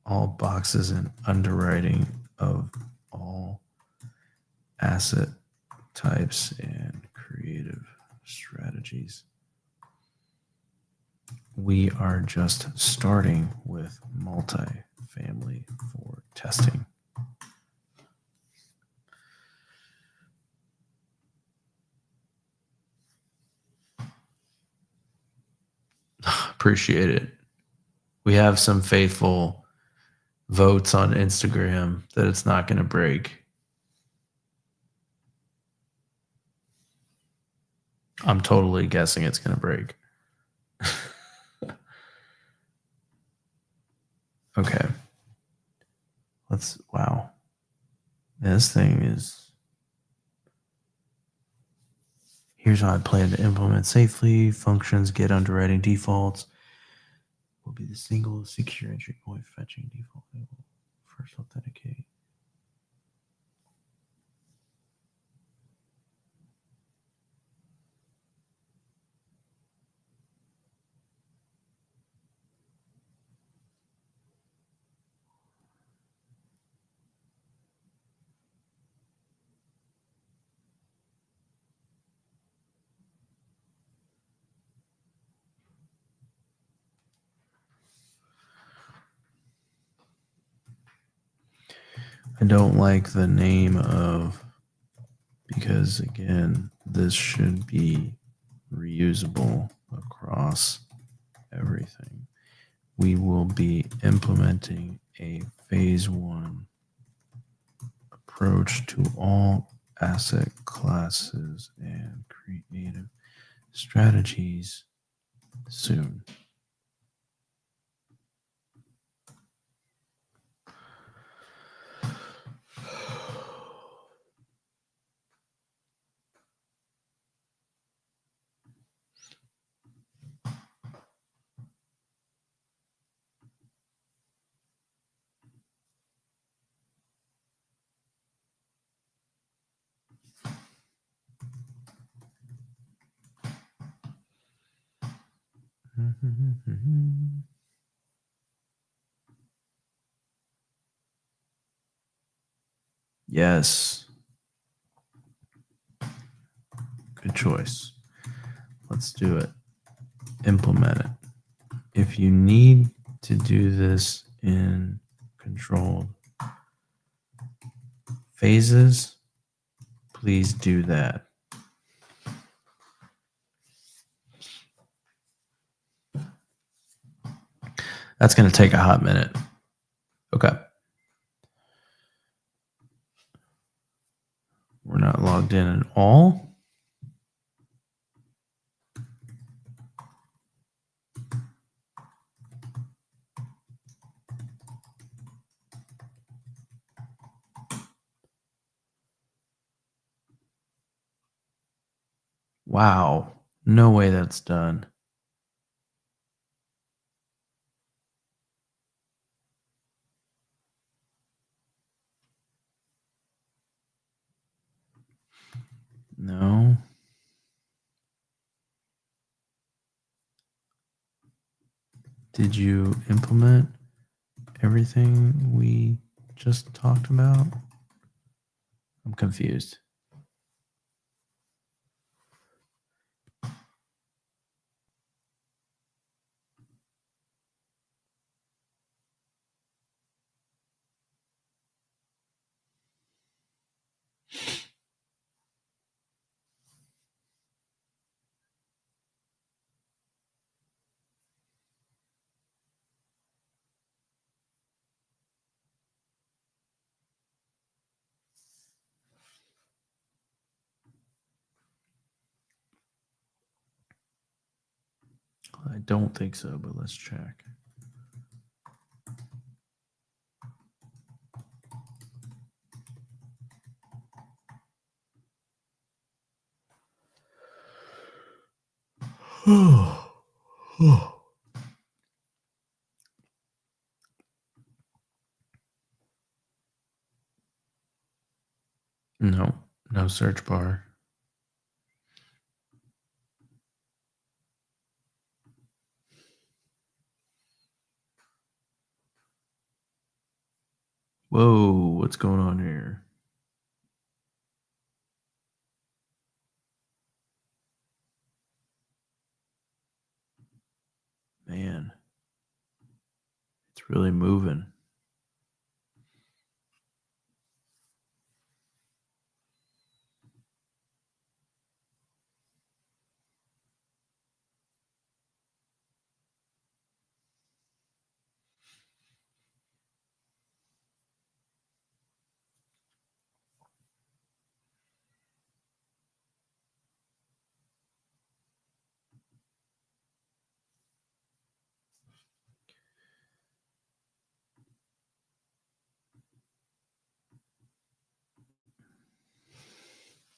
all boxes and underwriting of all asset types and creative strategies. We are just starting with multifamily for testing. Appreciate it. We have some faithful votes on Instagram that it's not going to break. I'm totally guessing it's going to break. Okay. Wow. This thing is. Here's how I plan to implement safely. Functions get underwriting defaults. Will be the single secure entry point fetching default. First authenticate. I don't like the name of, because again, this should be reusable across everything. We will be implementing a phase one approach to all asset classes and creative strategies soon. Yes. Good choice. Let's do it. Implement it. If you need to do this in controlled phases, please do that. That's going to take a hot minute. Okay. We're not logged in at all. Wow. No way that's done. No. Did you implement everything we just talked about? I'm confused. I don't think so, but let's check. No, no search bar. Whoa, what's going on here? Man, it's really moving.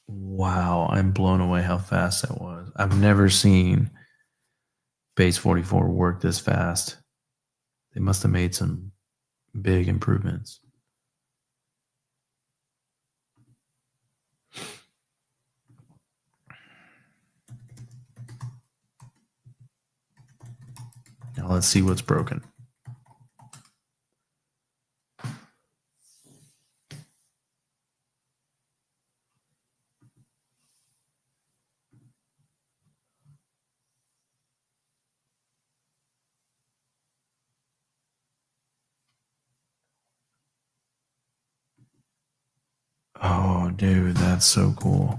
Wow, I'm blown away how fast that was. I've never seen Base 44 work this fast. They must have made some big improvements. Now let's see what's broken. Oh, dude, that's so cool.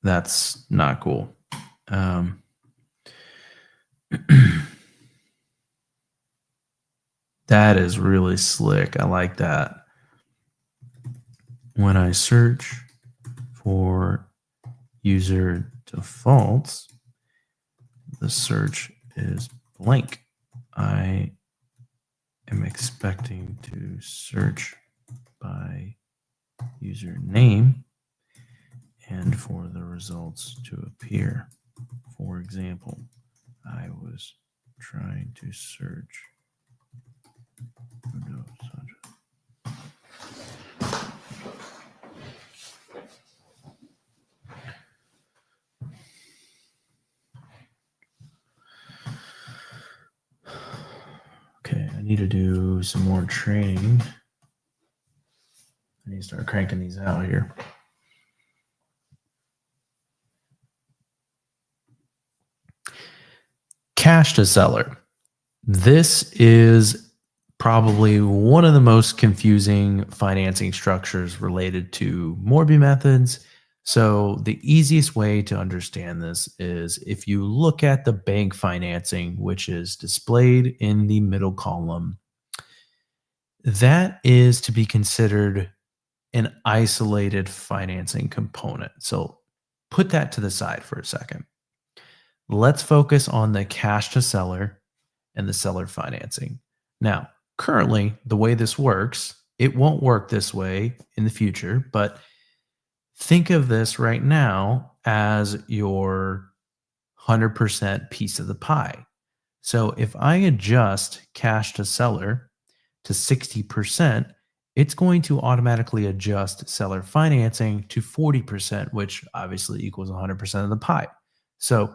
That's not cool. That is really slick. I like that. When I search for user defaults, the search is blank. I am expecting to search by username and for the results to appear. For example, I was trying to search. Okay, I need to do some more training. I need to start cranking these out here. Cash to seller. This is probably one of the most confusing financing structures related to Morby methods. So the easiest way to understand this is if you look at the bank financing, which is displayed in the middle column, that is to be considered an isolated financing component. So put that to the side for a second. Let's focus on the cash to seller and the seller financing. Now, currently, the way this works, it won't work this way in the future, but think of this right now as your 100% piece of the pie. So if I adjust cash to seller to 60%, it's going to automatically adjust seller financing to 40%, which obviously equals 100% of the pie. So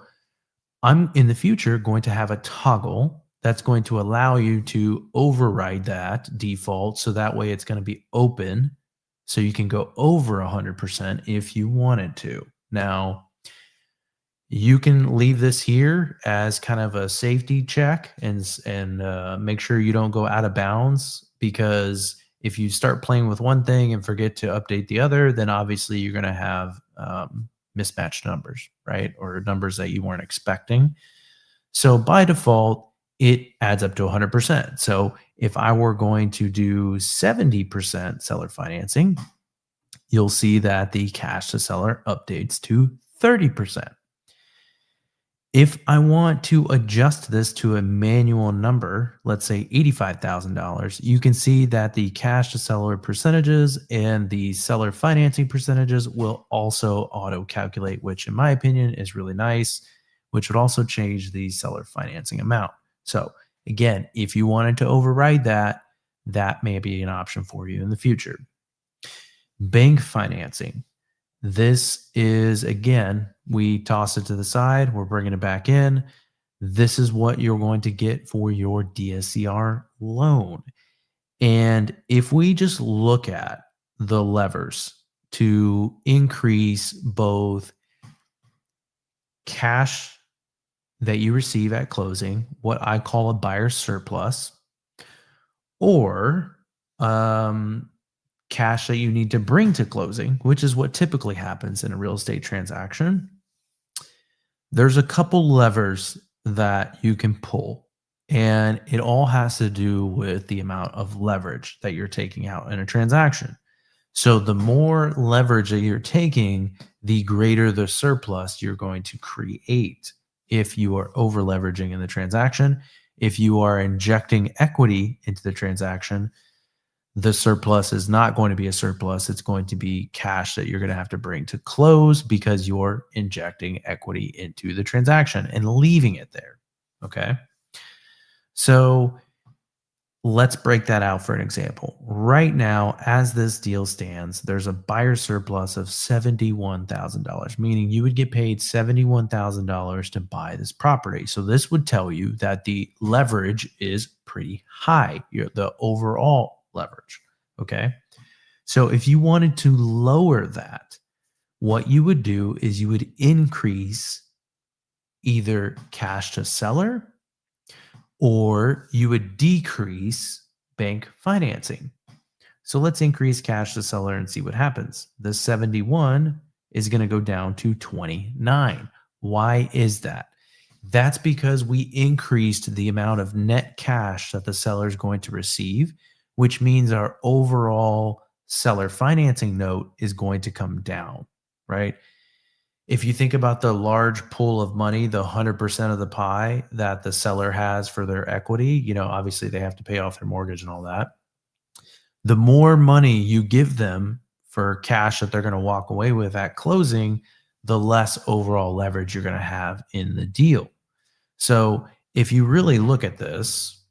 I'm in the future going to have a toggle that's going to allow you to override that default. So that way it's going to be open. So you can go over 100% if you wanted to. Now, you can leave this here as kind of a safety check and make sure you don't go out of bounds, because if you start playing with one thing and forget to update the other, then obviously you're going to have mismatched numbers, right? Or numbers that you weren't expecting. So by default, it adds up to 100%. So if I were going to do 70% seller financing, you'll see that the cash to seller updates to 30%. If I want to adjust this to a manual number, let's say $85,000, you can see that the cash to seller percentages and the seller financing percentages will also auto calculate, which in my opinion is really nice, which would also change the seller financing amount. So again, if you wanted to override that, that may be an option for you in the future. Bank financing. This is, again, we toss it to the side, we're bringing it back in. This is what you're going to get for your DSCR loan. And if we just look at the levers to increase both cash that you receive at closing, what I call a buyer surplus, or cash that you need to bring to closing, which is what typically happens in a real estate transaction, there's a couple levers that you can pull. And it all has to do with the amount of leverage that you're taking out in a transaction. So the more leverage that you're taking, the greater the surplus you're going to create if you are over leveraging in the transaction. If you are injecting equity into the transaction, the surplus is not going to be a surplus. It's going to be cash that you're going to have to bring to close because you're injecting equity into the transaction and leaving it there. Okay. So let's break that out for an example. Right now, as this deal stands, there's a buyer surplus of $71,000, meaning you would get paid $71,000 to buy this property. So this would tell you that the leverage is pretty high, the overall leverage. Okay. So if you wanted to lower that, what you would do is you would increase either cash to seller or you would decrease bank financing. So let's increase cash to seller and see what happens. The 71 is going to go down to 29. Why is that? That's because we increased the amount of net cash that the seller is going to receive, which means our overall seller financing note is going to come down, right? If you think about the large pool of money, the 100% of the pie that the seller has for their equity, obviously they have to pay off their mortgage and all that. The more money you give them for cash that they're going to walk away with at closing, the less overall leverage you're going to have in the deal. So if you really look at this,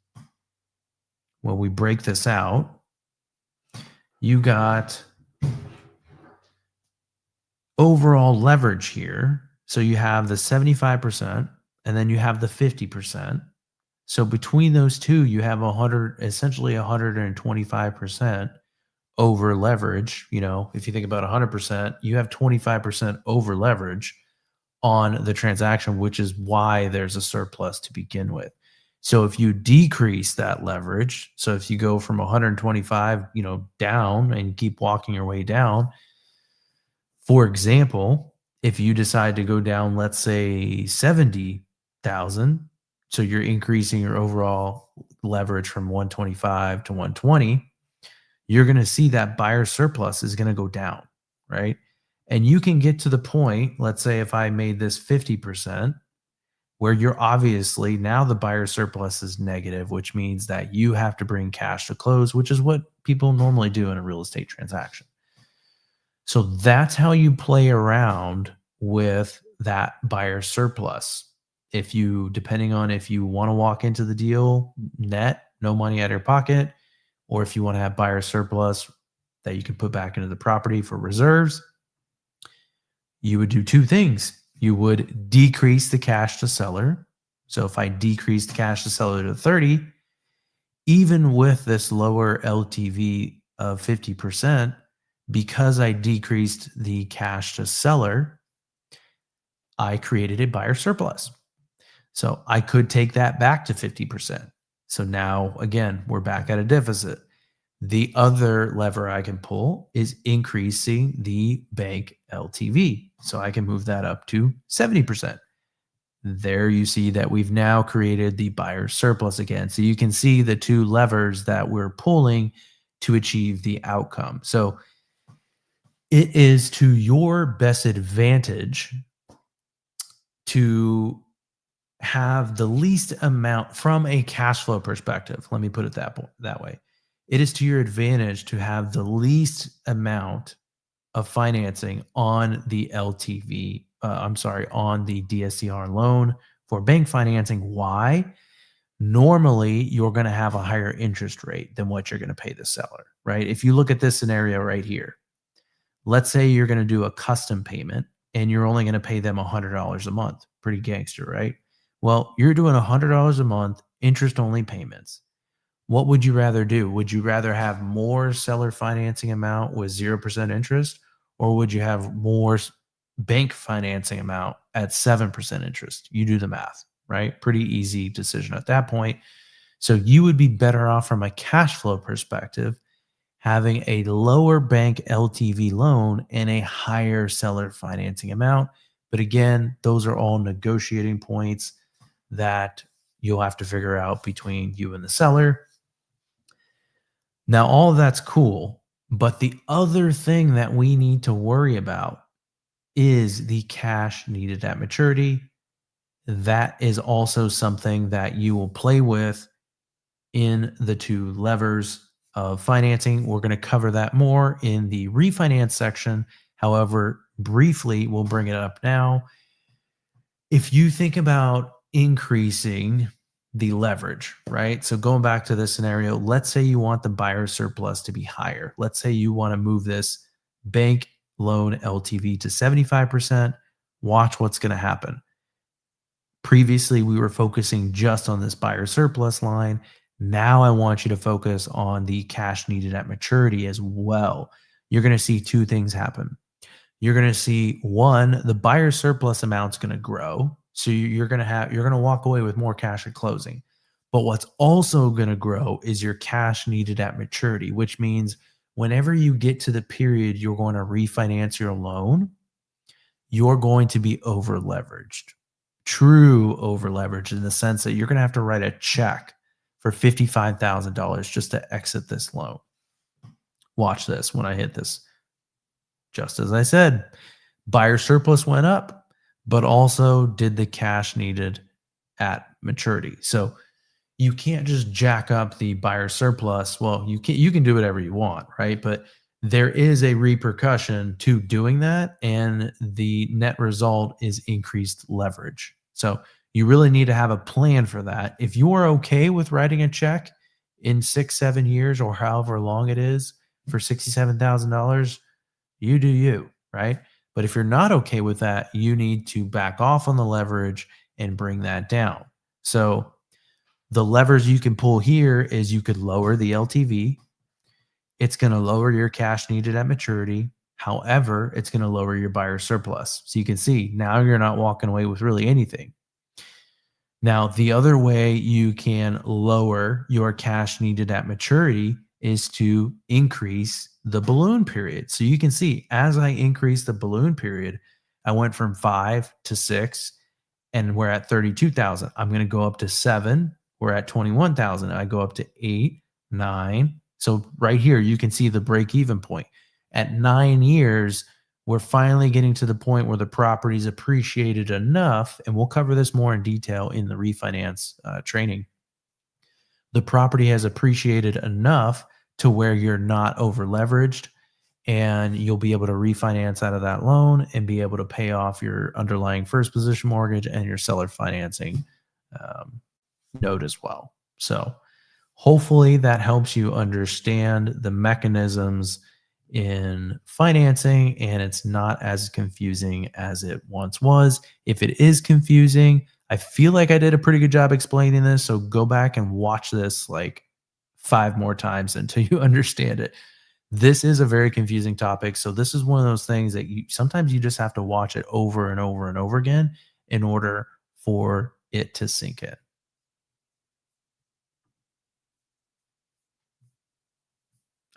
when we break this out, you got overall leverage here. So you have the 75% and then you have the 50%. So between those two, you have essentially 125% over leverage. If you think about 100%, you have 25% over leverage on the transaction, which is why there's a surplus to begin with. So if you decrease that leverage, so if you go from 125, down and keep walking your way down, for example, if you decide to go down, let's say 70,000, so you're increasing your overall leverage from 125 to 120, you're going to see that buyer surplus is going to go down, right? And you can get to the point, let's say if I made this 50%, where you're obviously now the buyer surplus is negative, which means that you have to bring cash to close, which is what people normally do in a real estate transaction. So that's how you play around with that buyer surplus. Depending on if you want to walk into the deal net, no money out of your pocket, or if you want to have buyer surplus that you can put back into the property for reserves, you would do two things. You would decrease the cash to seller. So if I decrease the cash to seller to 30, even with this lower LTV of 50%, because I decreased the cash to seller, I created a buyer surplus. So I could take that back to 50%. So now, again, we're back at a deficit. The other lever I can pull is increasing the bank LTV. So I can move that up to 70%. There you see that we've now created the buyer surplus again. So you can see the two levers that we're pulling to achieve the outcome. So it is to your best advantage to have the least amount from a cash flow perspective. Let me put it that way. It is to your advantage to have the least amount of financing on the LTV, on the DSCR loan for bank financing. Why? Normally, you're going to have a higher interest rate than what you're going to pay the seller, right? If you look at this scenario right here, let's say you're going to do a custom payment and you're only going to pay them $100 a month. Pretty gangster, right? Well, you're doing $100 a month, interest-only payments. What would you rather do? Would you rather have more seller financing amount with 0% interest, or would you have more bank financing amount at 7% interest? You do the math, right? Pretty easy decision at that point. So you would be better off from a cash flow perspective having a lower bank LTV loan and a higher seller financing amount. But again, those are all negotiating points that you'll have to figure out between you and the seller. Now, all of that's cool, but the other thing that we need to worry about is the cash needed at maturity. That is also something that you will play with in the two levers of financing. We're going to cover that more in the refinance section. However, briefly, we'll bring it up now. If you think about increasing the leverage, right? So going back to this scenario, let's say you want the buyer surplus to be higher. Let's say you want to move this bank loan LTV to 75%. Watch what's going to happen. Previously, we were focusing just on this buyer surplus line. Now I want you to focus on the cash needed at maturity as well. You're going to see two things happen. You're going to see, one, the buyer surplus amount's going to grow. So you're going to walk away with more cash at closing. But what's also going to grow is your cash needed at maturity, which means whenever you get to the period you're going to refinance your loan, you're going to be over leveraged. true over leverage in the sense that you're going to have to write a check for $55,000 just to exit this loan. Watch this when I hit this. Just as I said, buyer surplus went up, but also did the cash needed at maturity. So you can't just jack up the buyer surplus. Well, you can do whatever you want, right? But there is a repercussion to doing that, and the net result is increased leverage. So you really need to have a plan for that. If you are okay with writing a check in 6, 7 years, or however long it is for $67,000, you do you, right? But if you're not okay with that, you need to back off on the leverage and bring that down. So the levers you can pull here is you could lower the LTV. It's going to lower your cash needed at maturity. However, it's going to lower your buyer surplus. So you can see now you're not walking away with really anything. Now, the other way you can lower your cash needed at maturity is to increase the balloon period. So you can see as I increase the balloon period, I went from 5 to 6, and we're at 32,000. I'm going to go up to 7. We're at 21,000. I go up to 8, 9. So right here, you can see the break even point. At 9 years, we're finally getting to the point where the property's appreciated enough, and we'll cover this more in detail in the refinance training. The property has appreciated enough to where you're not over leveraged, and you'll be able to refinance out of that loan and be able to pay off your underlying first position mortgage and your seller financing note as well. So hopefully that helps you understand the mechanisms in financing, and it's not as confusing as it once was. If it is confusing, I feel like I did a pretty good job explaining this. So go back and watch this like 5 more times until you understand it. This is a very confusing topic. So this is one of those things that sometimes you just have to watch it over and over and over again in order for it to sink in.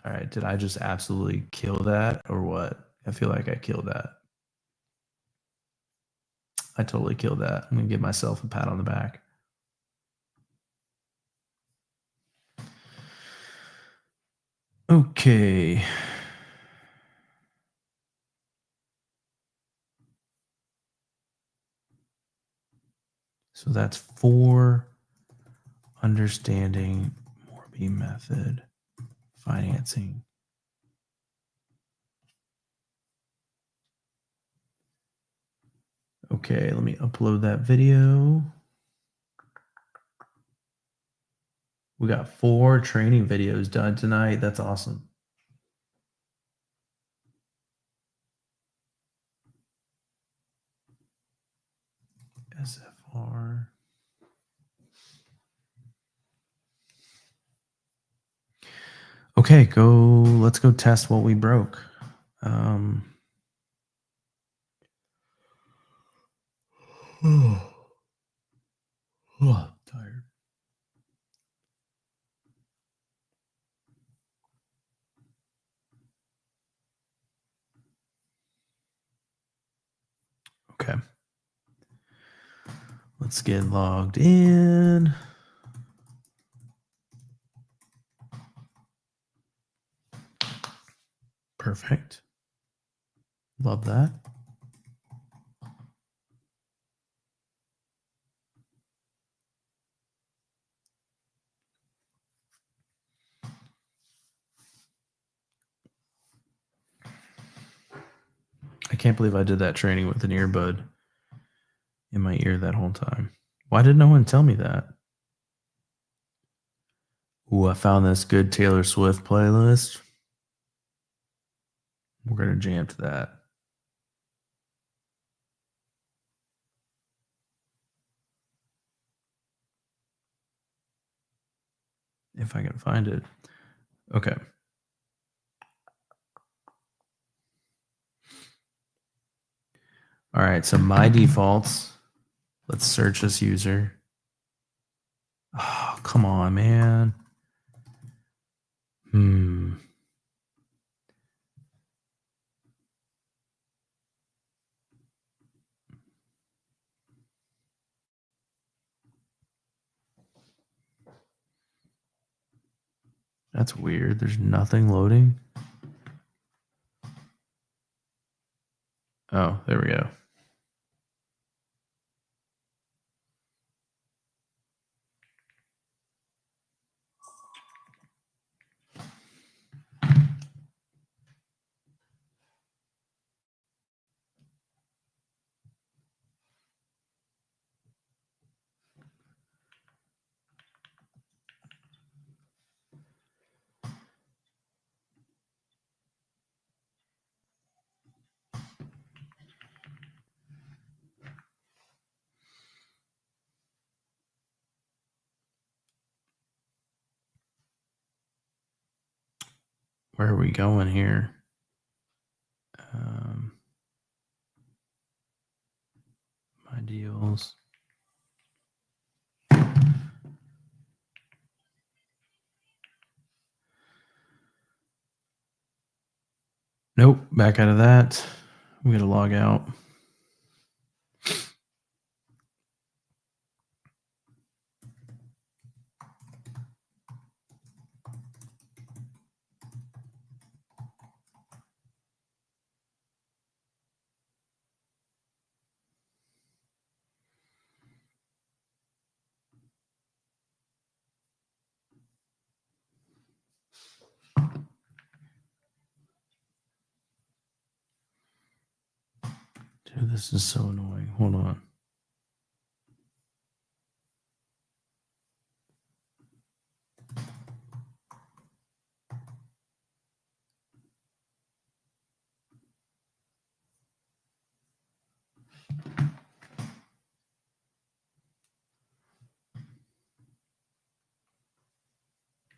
All right. Did I just absolutely kill that or what? I feel like I killed that. I totally killed that. I'm going to give myself a pat on the back. Okay. So that's 4, understanding Morby method financing. Okay, let me upload that video. We got 4 training videos done tonight. That's awesome. SFR. Okay, let's go test what we broke. Tired. Okay. Let's get logged in. Perfect. Love that. I can't believe I did that training with an earbud in my ear that whole time. Why did no one tell me that? Ooh, I found this good Taylor Swift playlist. We're going to jam to that. If I can find it. Okay. All right. So my defaults. Let's search this user. Oh, come on, man. That's weird. There's nothing loading. Oh, there we go. Where are we going here? My deals. Nope, back out of that. We got to log out. Dude, this is so annoying. Hold on.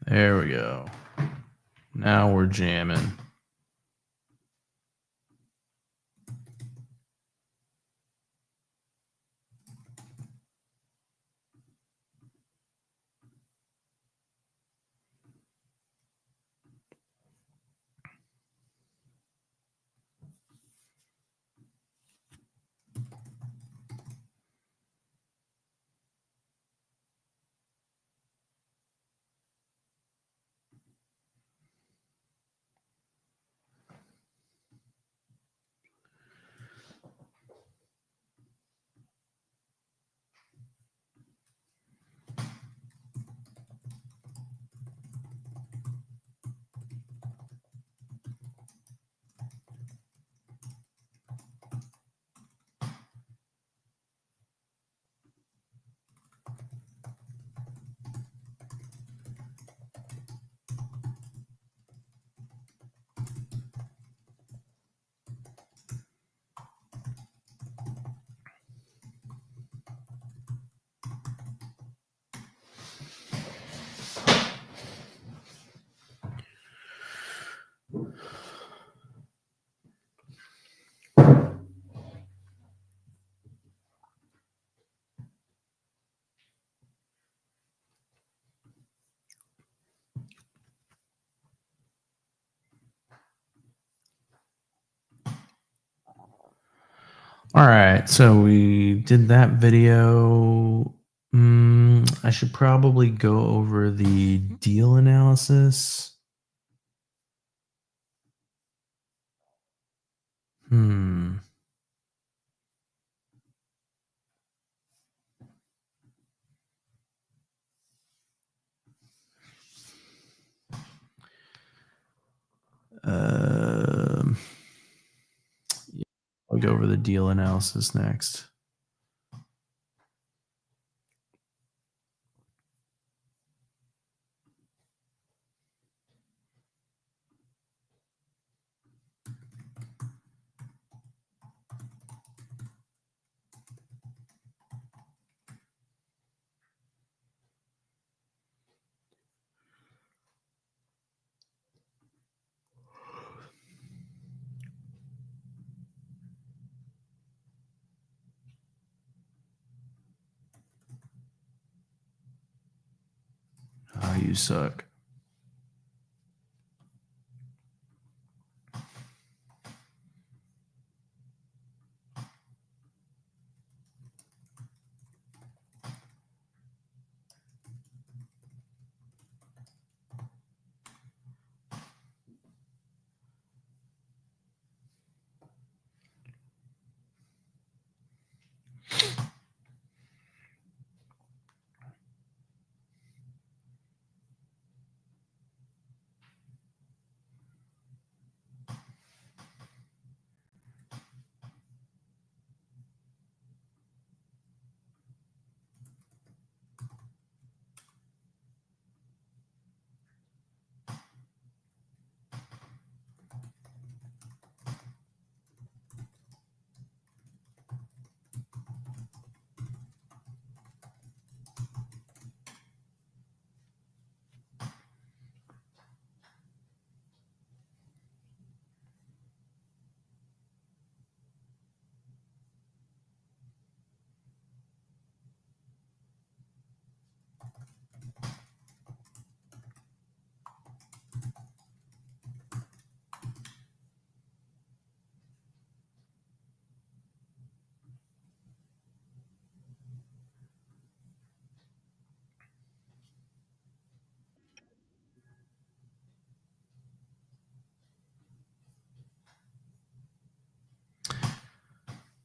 There we go. Now we're jamming. All right, so we did that video. I should probably go over the deal analysis. Hmm. I'll go over the deal analysis next. Oh, you suck.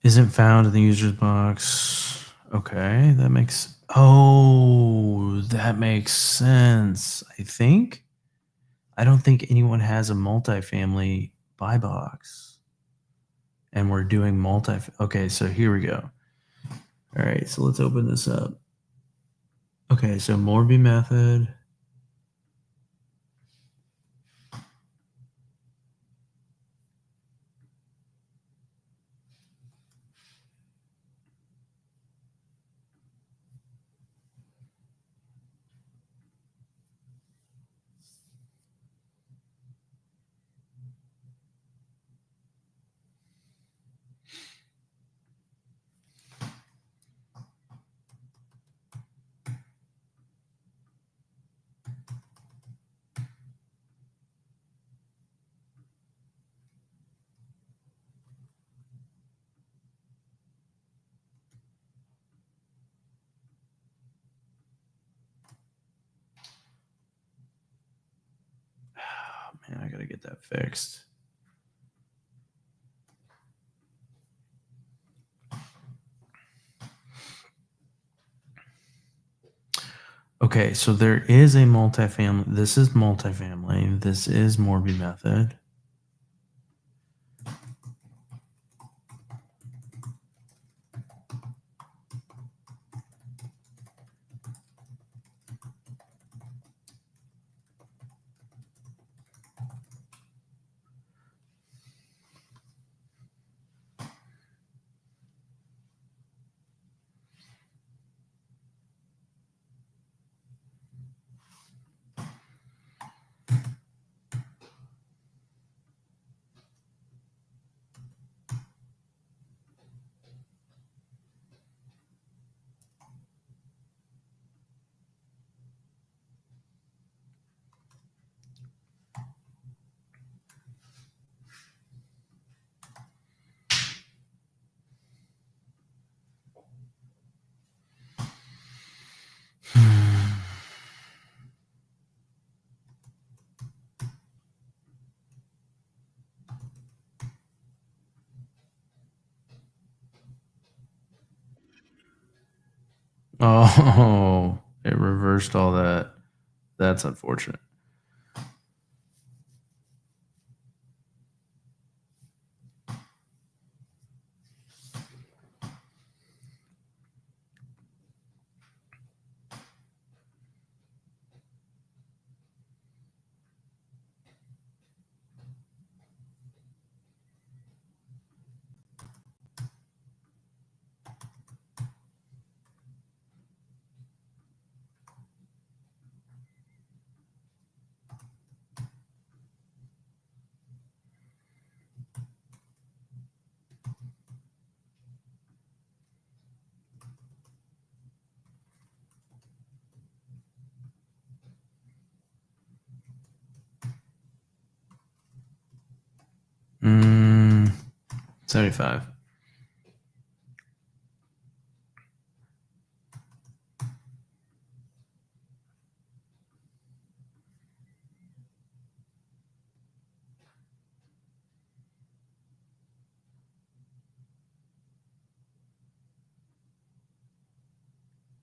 Isn't found in the user's box. Okay, that makes. Oh, that makes sense. I think. I don't think anyone has a multifamily buy box, and we're doing multi. Okay, so here we go. All right, so let's open this up. Okay, so Morby method. Oh, man, I gotta get that fixed. Okay, so there is a multifamily. This is multifamily. This is Morby method. Oh, it reversed all that. That's unfortunate. Mm, 75.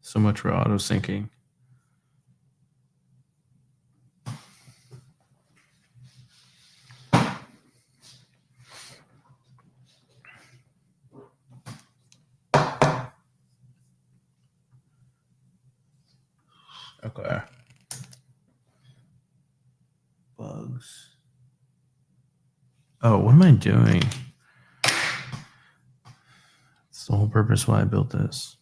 So much for auto syncing. Okay. Bugs. Oh, what am I doing? It's the whole purpose why I built this.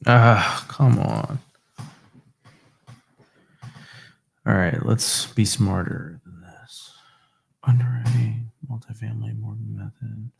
Ah, come on. All right, let's be smarter than this. Underwriting, multifamily mortgage method.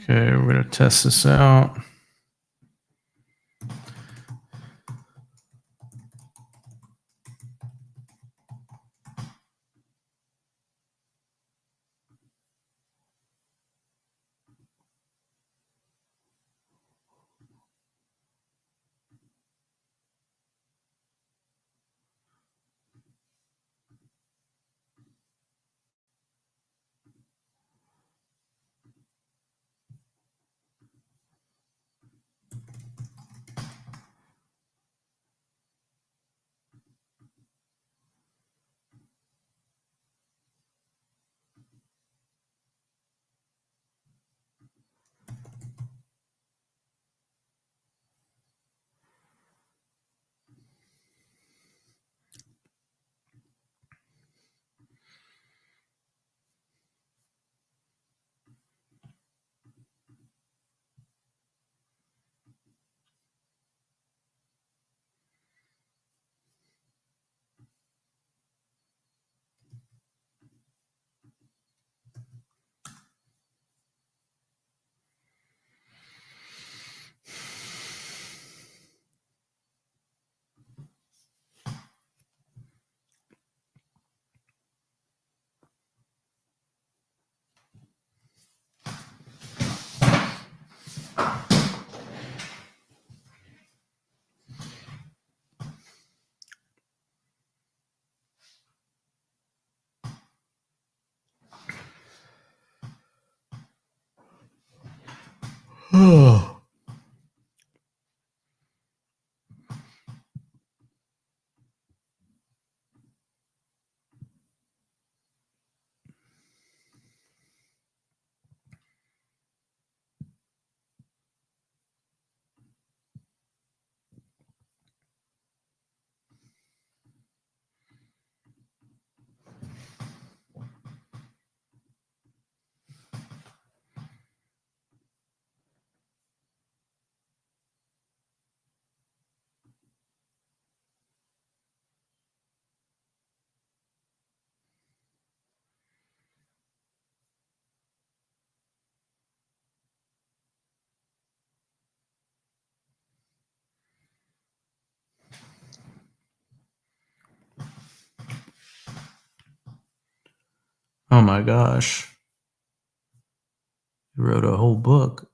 Okay, we're gonna test this out. Oh my gosh. You wrote a whole book.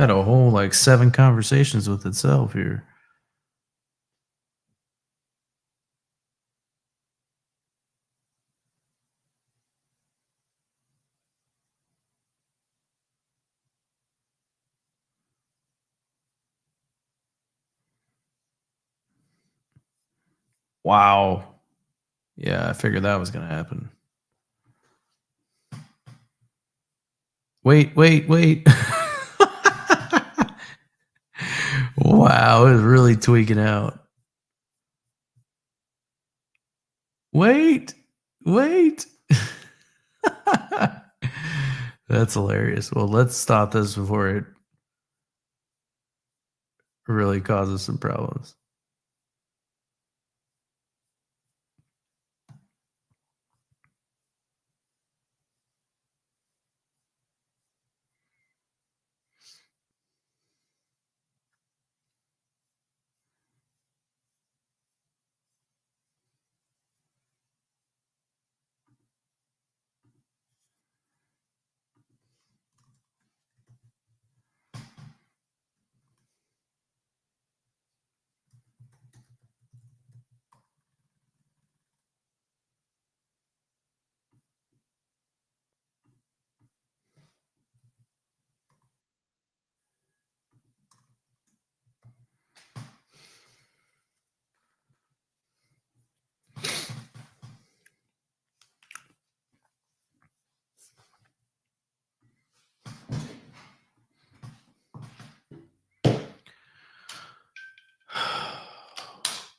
Had a whole like 7 conversations with itself here. Wow. Yeah, I figured that was gonna happen. Wait, wait, wait. Wow, it was really tweaking out. Wait, wait. That's hilarious. Well, let's stop this before it really causes some problems.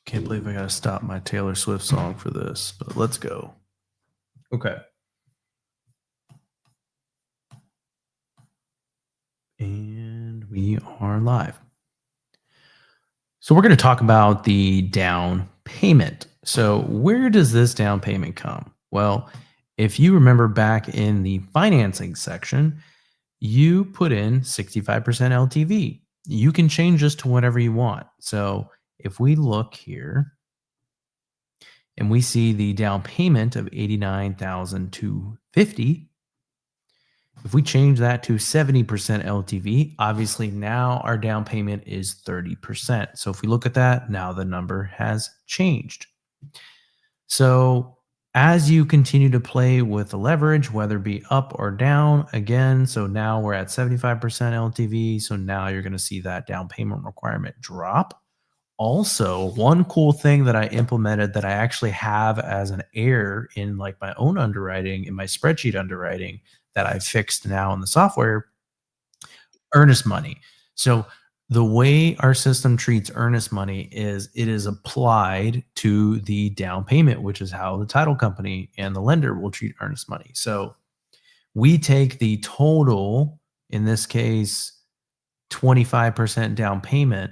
Can't believe I gotta stop my Taylor Swift song for this, but let's go. Okay. And we are live. So we're going to talk about the down payment. So where does this down payment come? Well, if you remember back in the financing section, you put in 65% LTV. You can change this to whatever you want. So if we look here and we see the down payment of 89,250, if we change that to 70% LTV, obviously now our down payment is 30%. So if we look at that, now the number has changed. So as you continue to play with the leverage, whether it be up or down, again, so now we're at 75% LTV. So now you're going to see that down payment requirement drop. Also, one cool thing that I implemented that I actually have as an error in like my own underwriting, in my spreadsheet underwriting that I fixed now in the software, earnest money. So the way our system treats earnest money is it is applied to the down payment, which is how the title company and the lender will treat earnest money. So we take the total, in this case, 25% down payment,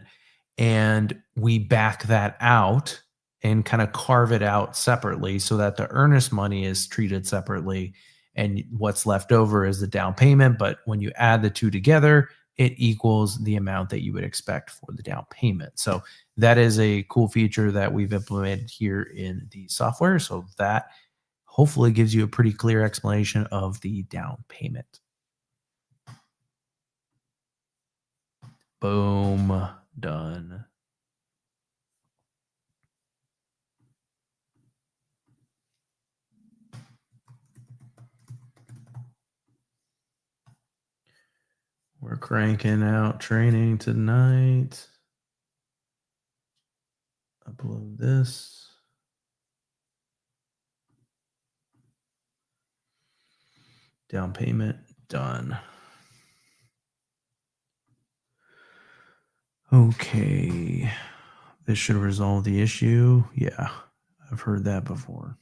and we back that out and kind of carve it out separately so that the earnest money is treated separately and what's left over is the down payment. But when you add the two together, it equals the amount that you would expect for the down payment. So that is a cool feature that we've implemented here in the software. So that hopefully gives you a pretty clear explanation of the down payment. Boom, done. We're cranking out training tonight. Upload this. Down payment, done. Okay. This should resolve the issue. Yeah, I've heard that before.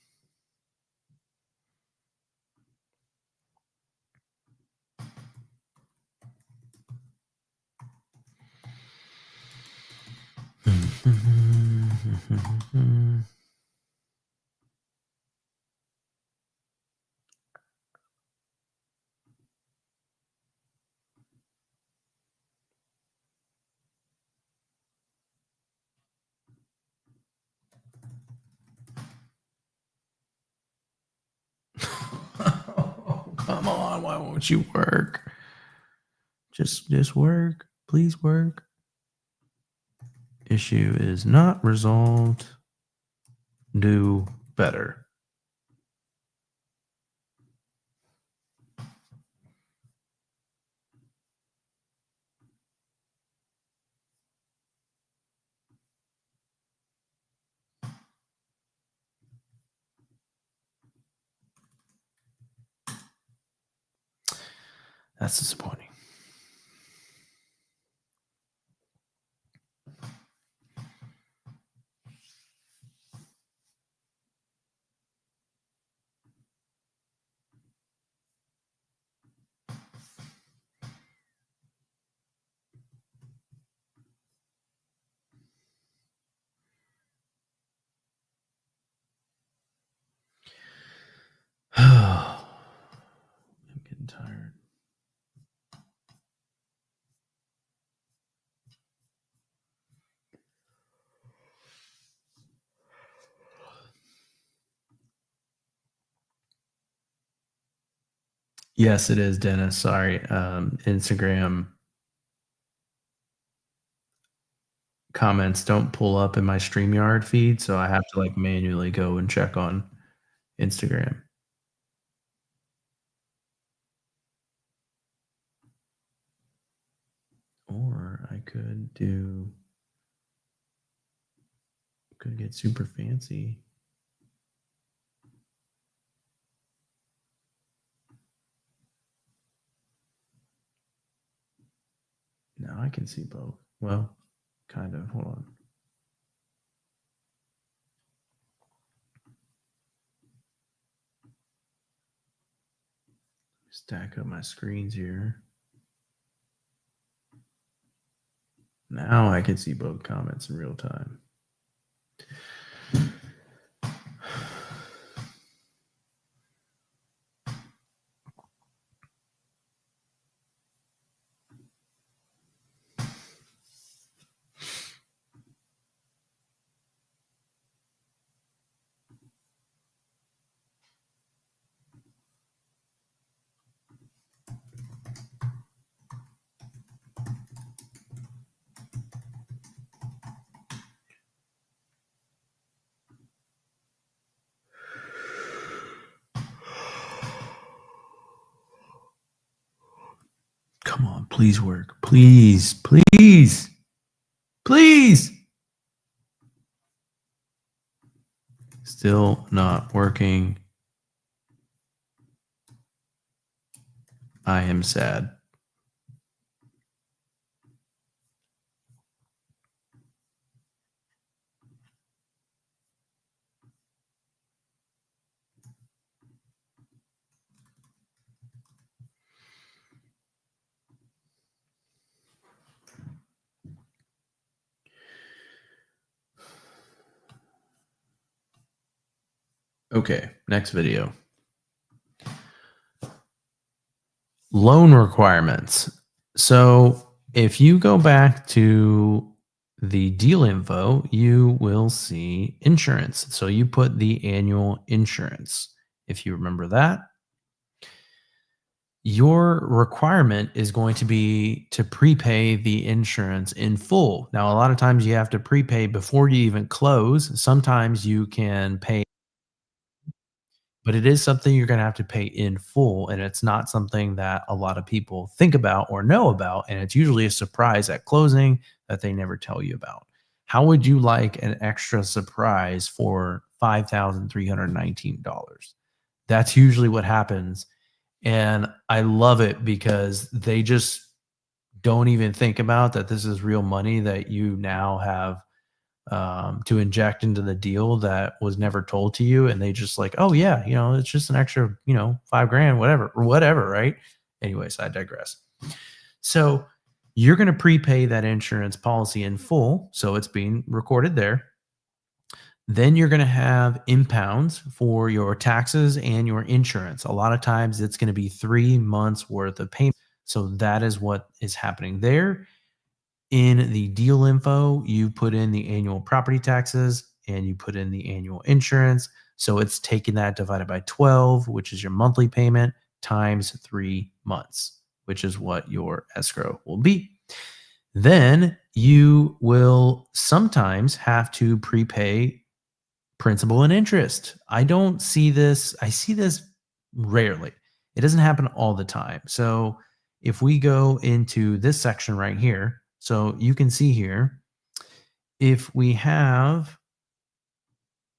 Oh, come on, why won't you work? Just work. Please work. Issue is not resolved. Do better. That's disappointing. I'm getting tired. Yes, it is, Dennis. Sorry. Instagram comments don't pull up in my StreamYard feed, so I have to like manually go and check on Instagram. Or I could get super fancy. Now I can see both. Well, kind of. Hold on. Stack up my screens here. Now I can see both comments in real time. Come on, please work. Please, please, please. Still not working. I am sad. Okay, next video. Loan requirements. So if you go back to the deal info, you will see insurance. So you put the annual insurance. If you remember that, your requirement is going to be to prepay the insurance in full. Now, a lot of times you have to prepay before you even close. Sometimes you can pay, but it is something you're going to have to pay in full. And it's not something that a lot of people think about or know about. And it's usually a surprise at closing that they never tell you about. How would you like an extra surprise for $5,319? That's usually what happens. And I love it because they just don't even think about that this is real money that you now have to inject into the deal that was never told to you. And they just like, oh yeah, it's just an extra, $5,000, whatever, right? Anyways, I digress. So you're going to prepay that insurance policy in full. So it's being recorded there. Then you're going to have impounds for your taxes and your insurance. A lot of times it's going to be 3 months worth of payment. So that is what is happening there. In the deal info, you put in the annual property taxes and you put in the annual insurance. So it's taking that divided by 12, which is your monthly payment, times 3 months. which is what your escrow will be. Then you will sometimes have to prepay principal and interest. I don't see this, I see this rarely. It doesn't happen all the time. So if we go into this section right here, so you can see here, if we have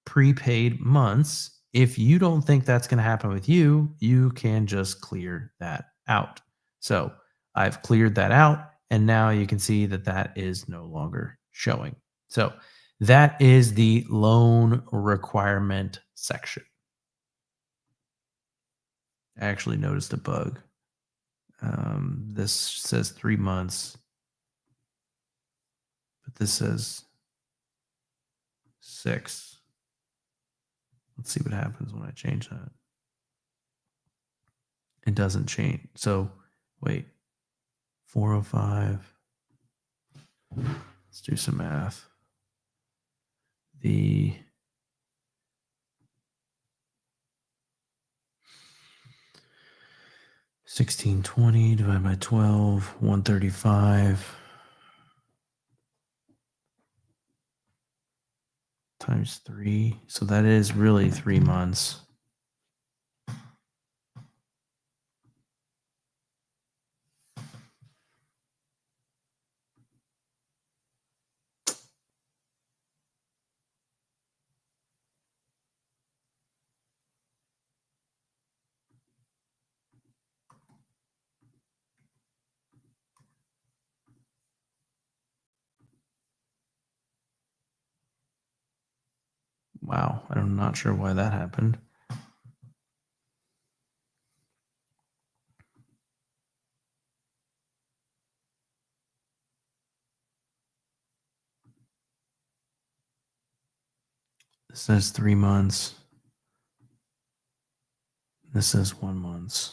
prepaid months, if you don't think that's going to happen with you, you can just clear that out. So I've cleared that out, and now you can see that that is no longer showing. So that is the loan requirement section. I actually noticed a bug. This says 3 months, but this says 6. Let's see what happens when I change that. It doesn't change. So wait, 405. Let's do some math. The 1620 divided by 12, 135 times 3. So that is really 3 months. Wow, I'm not sure why that happened. This says 3 months. This says 1 month.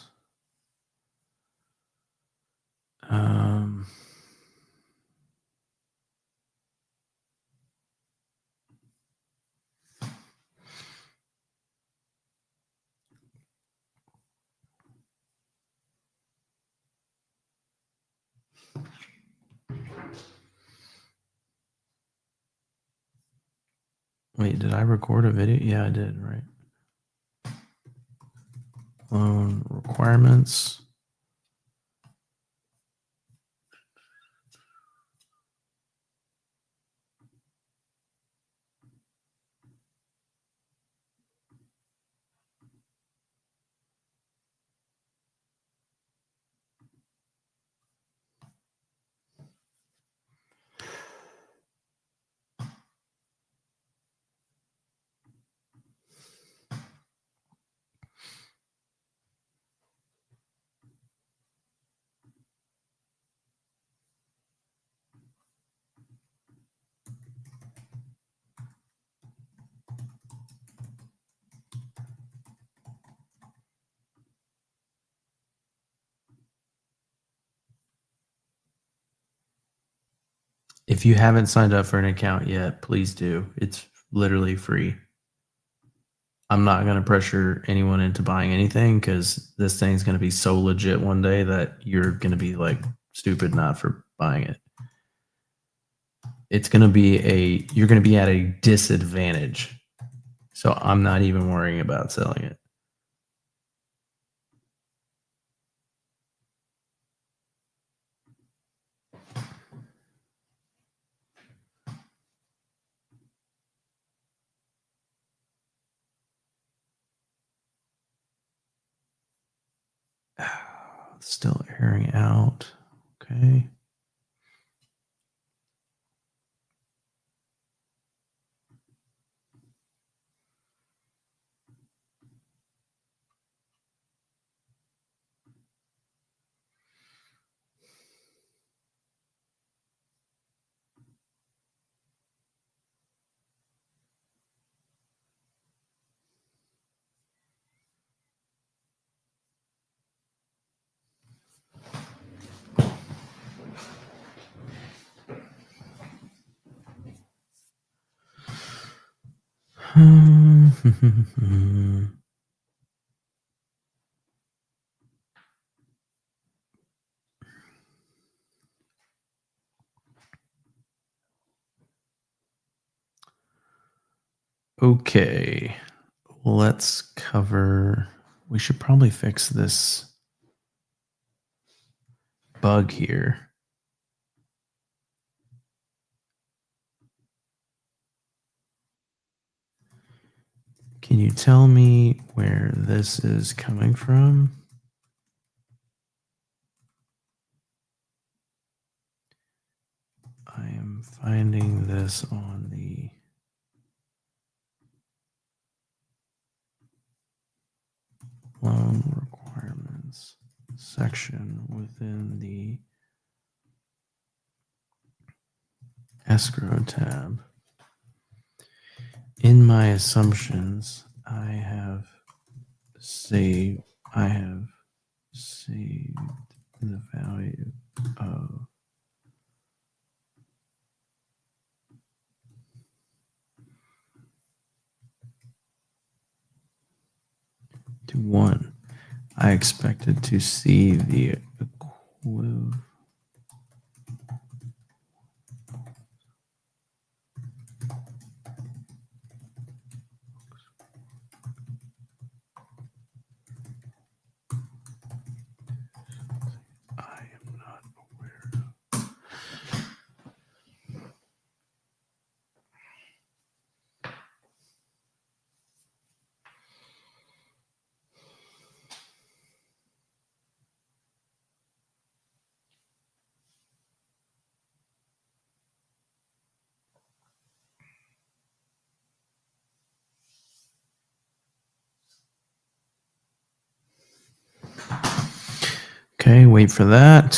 Wait, did I record a video? Yeah, I did, right? Loan requirements. If you haven't signed up for an account yet, please do. It's literally free. I'm not going to pressure anyone into buying anything because this thing's going to be so legit one day that you're going to be like stupid not for buying it. It's going to be you're going to be at a disadvantage. So I'm not even worrying about selling it. Still airing out. Okay. Okay, let's cover. We should probably fix this bug here. Can you tell me where this is coming from? I am finding this on the loan requirements section within the escrow tab. In my assumptions, I have saved the value of to 1. I expected to see the equivalent. I am not aware. Okay, wait for that.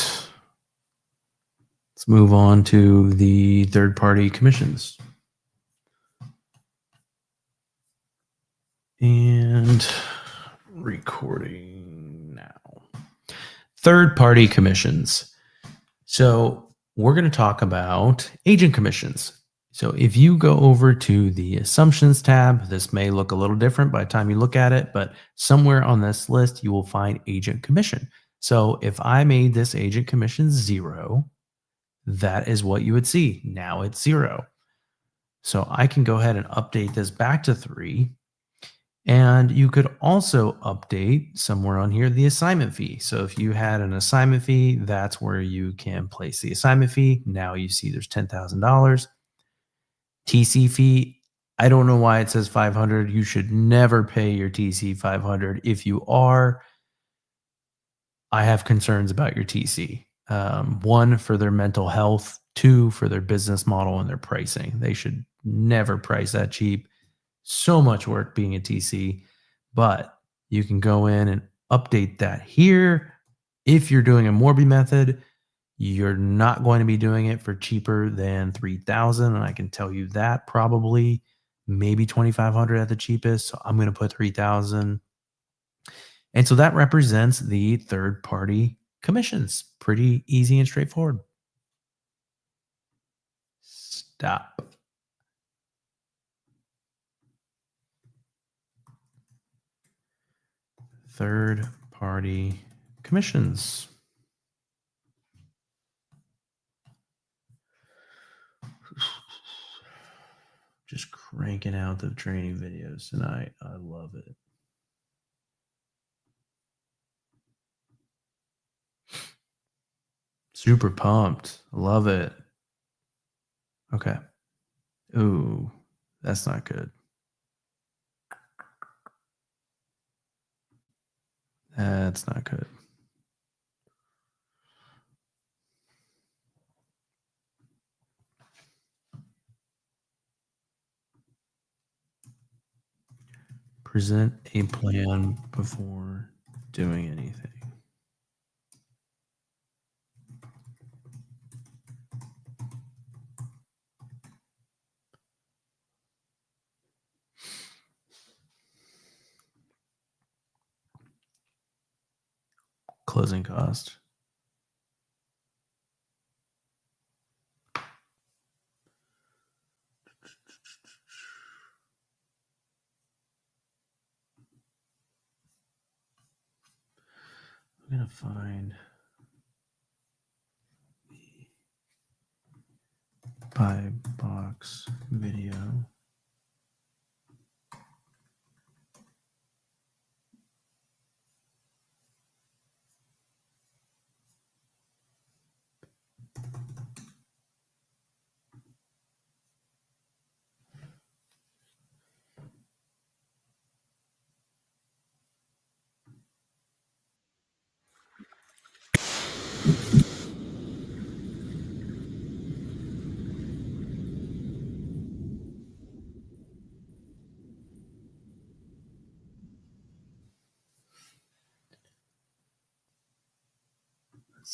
Let's move on to the third-party commissions. And recording now. Third-party commissions. So we're going to talk about agent commissions. So if you go over to the assumptions tab, this may look a little different by the time you look at it, but somewhere on this list, you will find agent commission. So if I made this agent commission 0, that is what you would see. Now it's 0. So I can go ahead and update this back to 3. And you could also update somewhere on here the assignment fee. So if you had an assignment fee, that's where you can place the assignment fee. Now you see there's $10,000. TC fee, I don't know why it says 500. You should never pay your TC 500. If you are, I have concerns about your TC. 1, for their mental health. 2, for their business model and their pricing. They should never price that cheap. So much work being a TC, but you can go in and update that here. If you're doing a Morby method, you're not going to be doing it for cheaper than 3,000, and I can tell you that probably maybe 2,500 at the cheapest. So I'm going to put 3,000. And so that represents the third party commissions. Pretty easy and straightforward. Stop. Third party commissions. Just cranking out the training videos tonight. I love it. Super pumped. Love it. Okay. Ooh, that's not good. That's not good. Present a plan before doing anything. Closing cost. I'm going to find the buy box video.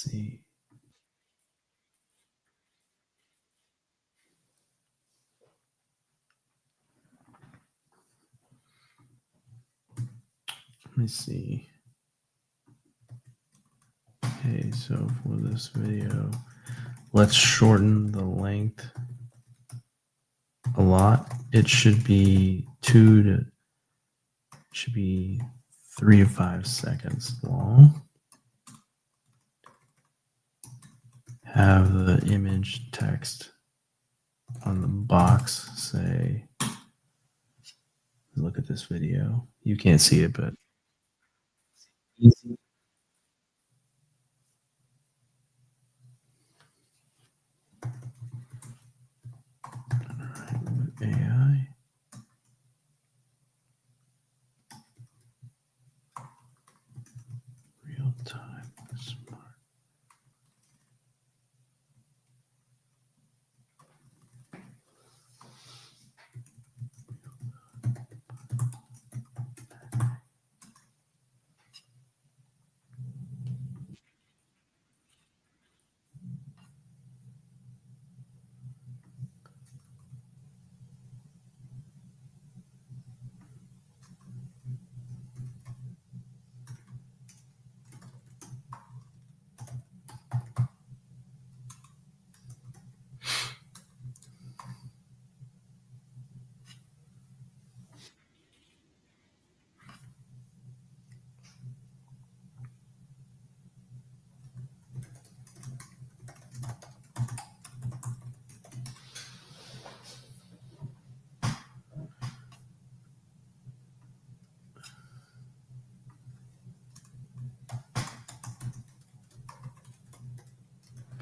see. Let me see. Okay, so for this video, let's shorten the length a lot. It should be 3 to 5 seconds long. Have the image text on the box say, look at this video. You can't see it, but easy. AI. Real time smart.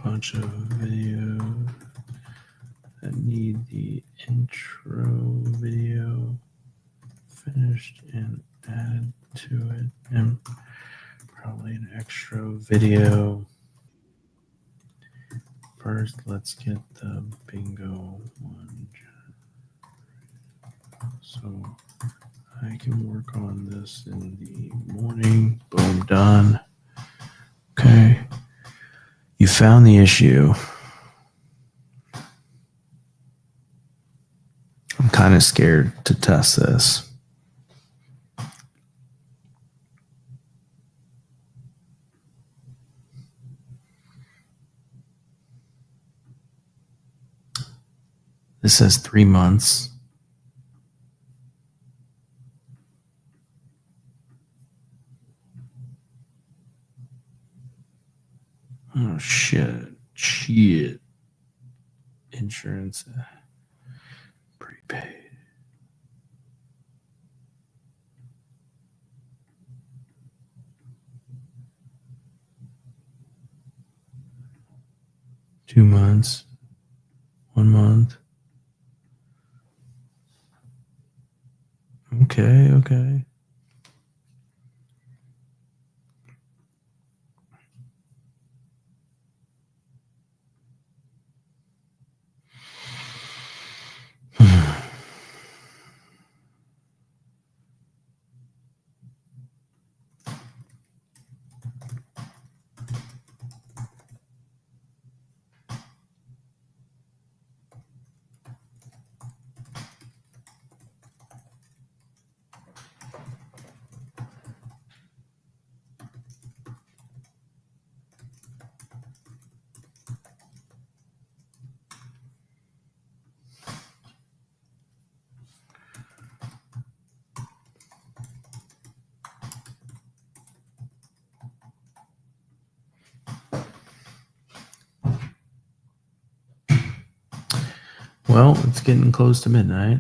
Bunch of videos that need the intro video finished and added to it, and probably an extra video. First, let's get the bingo one, so I can work on this in the morning. Boom, done. Okay, you found the issue. I'm kind of scared to test this. This says 3 months. Oh, shit. Insurance prepaid. Two months. 1 month. Okay. Well, it's getting close to midnight.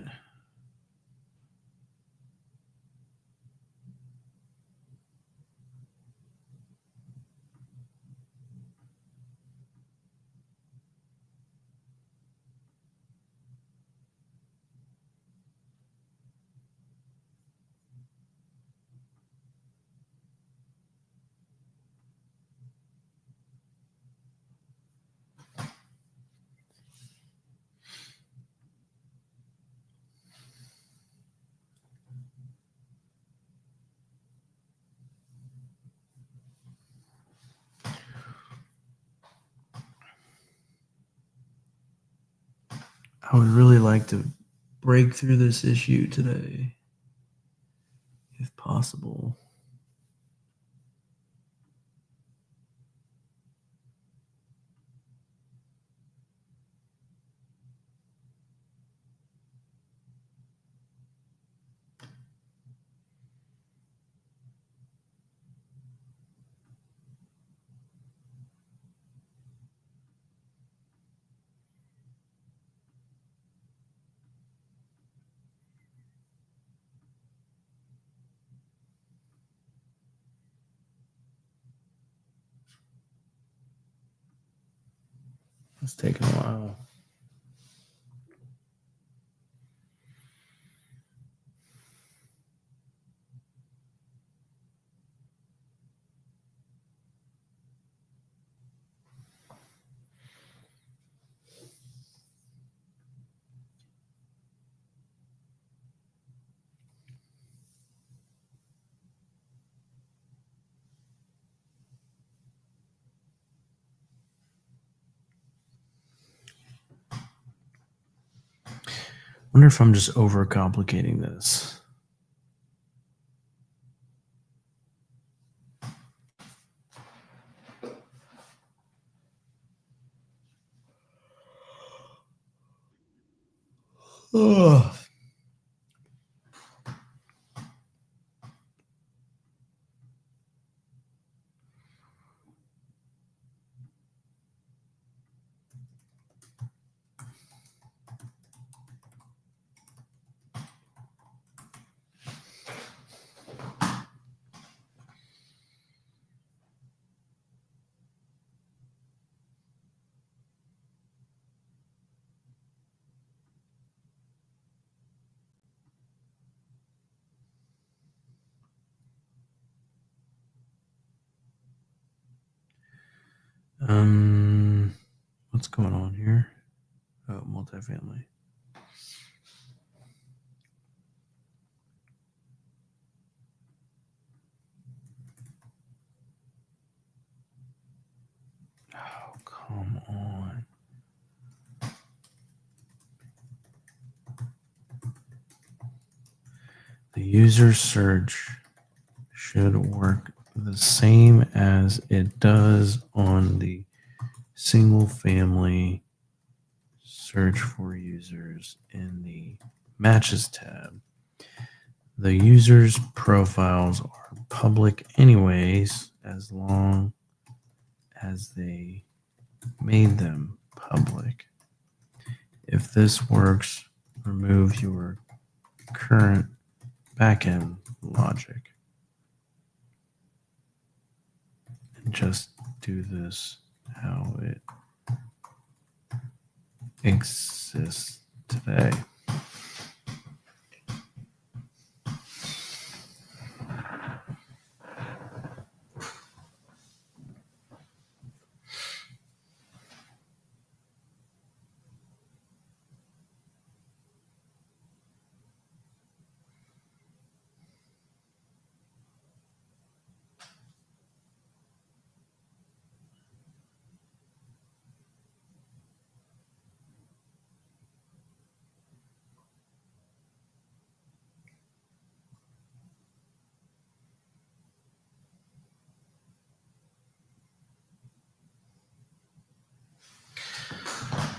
I would really like to break through this issue today, if possible. It's taking a while. Wonder if I'm just overcomplicating this. Ugh. What's going on here? Oh, multifamily. Oh, come on. The user search should work the same as it does on the single family search for users in the matches tab. The users' profiles are public anyways, as long as they made them public. If this works, remove your current backend logic and just do this how it exists today.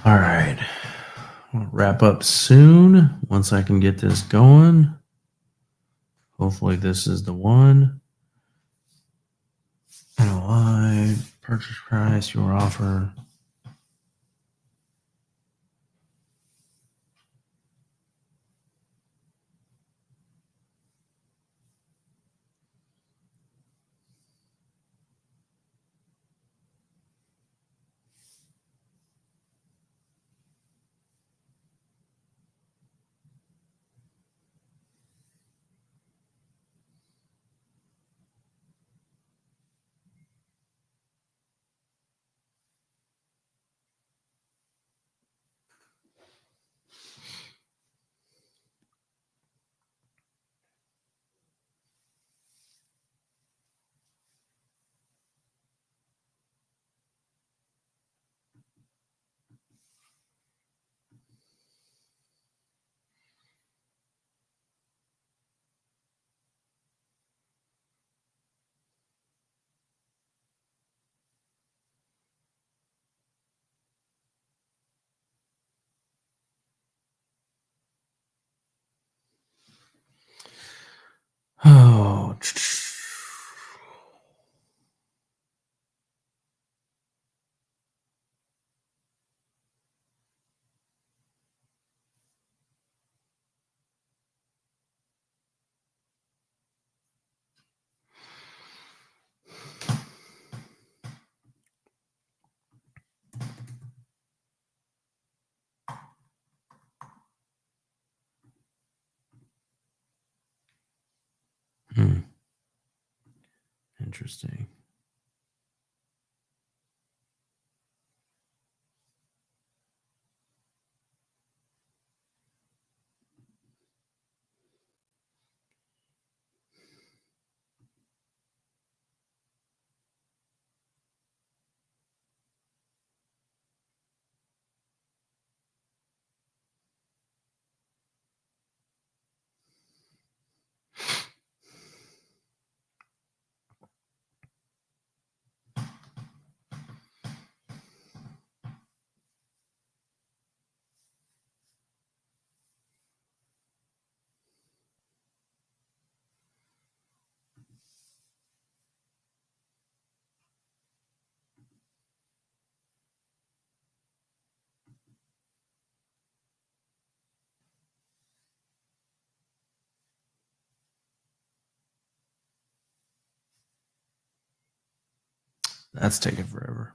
All right. I'll wrap up soon once I can get this going. Hopefully, this is the one. NOI, purchase price, your offer. Oh. Hmm. Interesting. That's taking forever.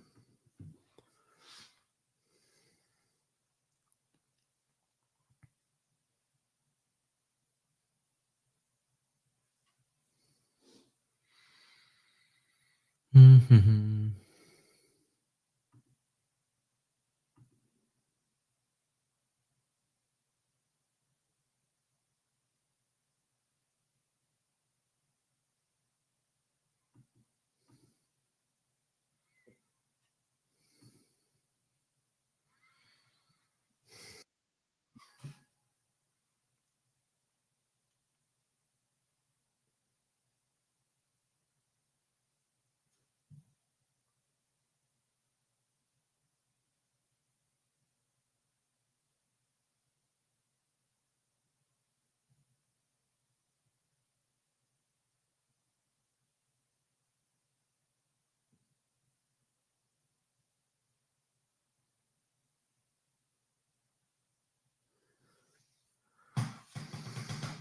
Mm-hmm.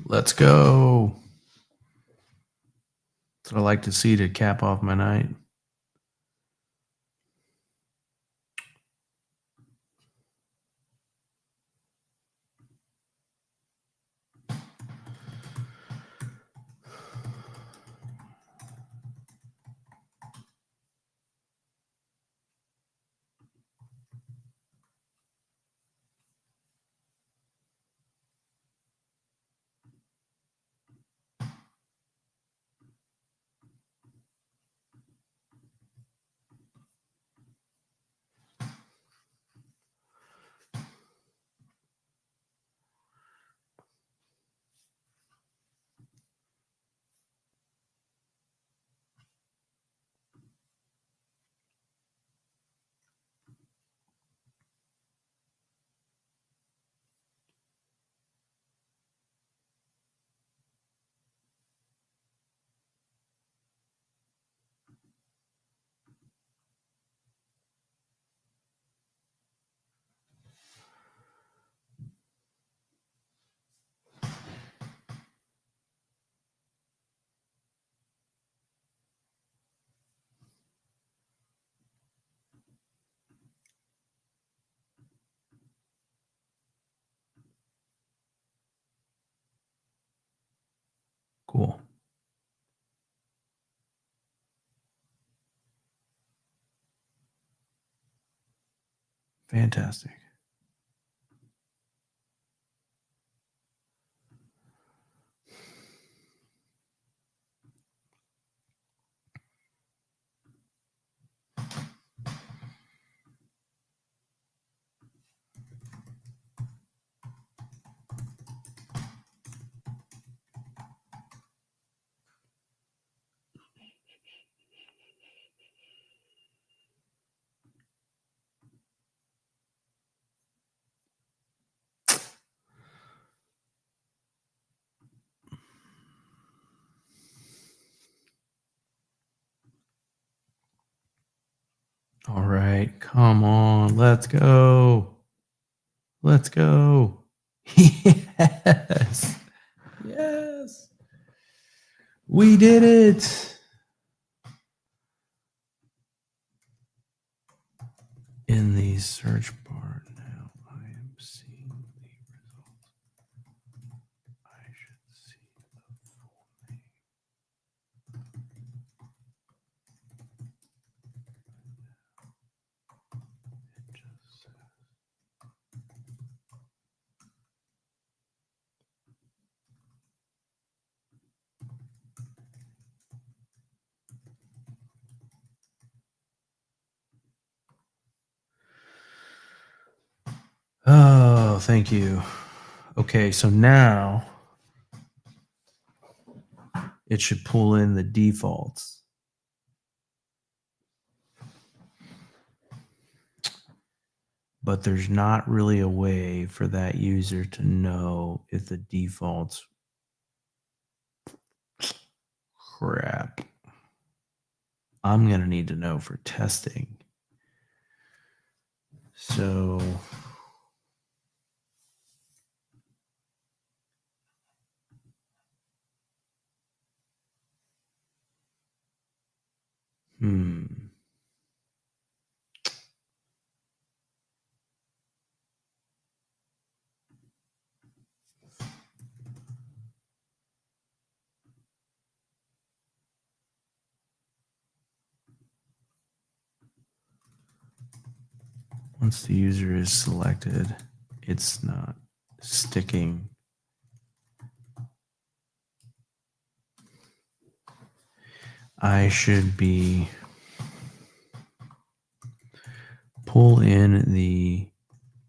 Let's go. That's what I like to see to cap off my night. Cool. Fantastic. right, come on, let's go. Let's go. Yes. Yes. We did it. In the search bar now, I am seeing the results. I should see the full name. It just says. Oh, thank you. Okay, so now it should pull in the defaults. But there's not really a way for that user to know if the defaults. Crap. I'm going to need to know for testing. So once the user is selected, it's not sticking. I should be pull in the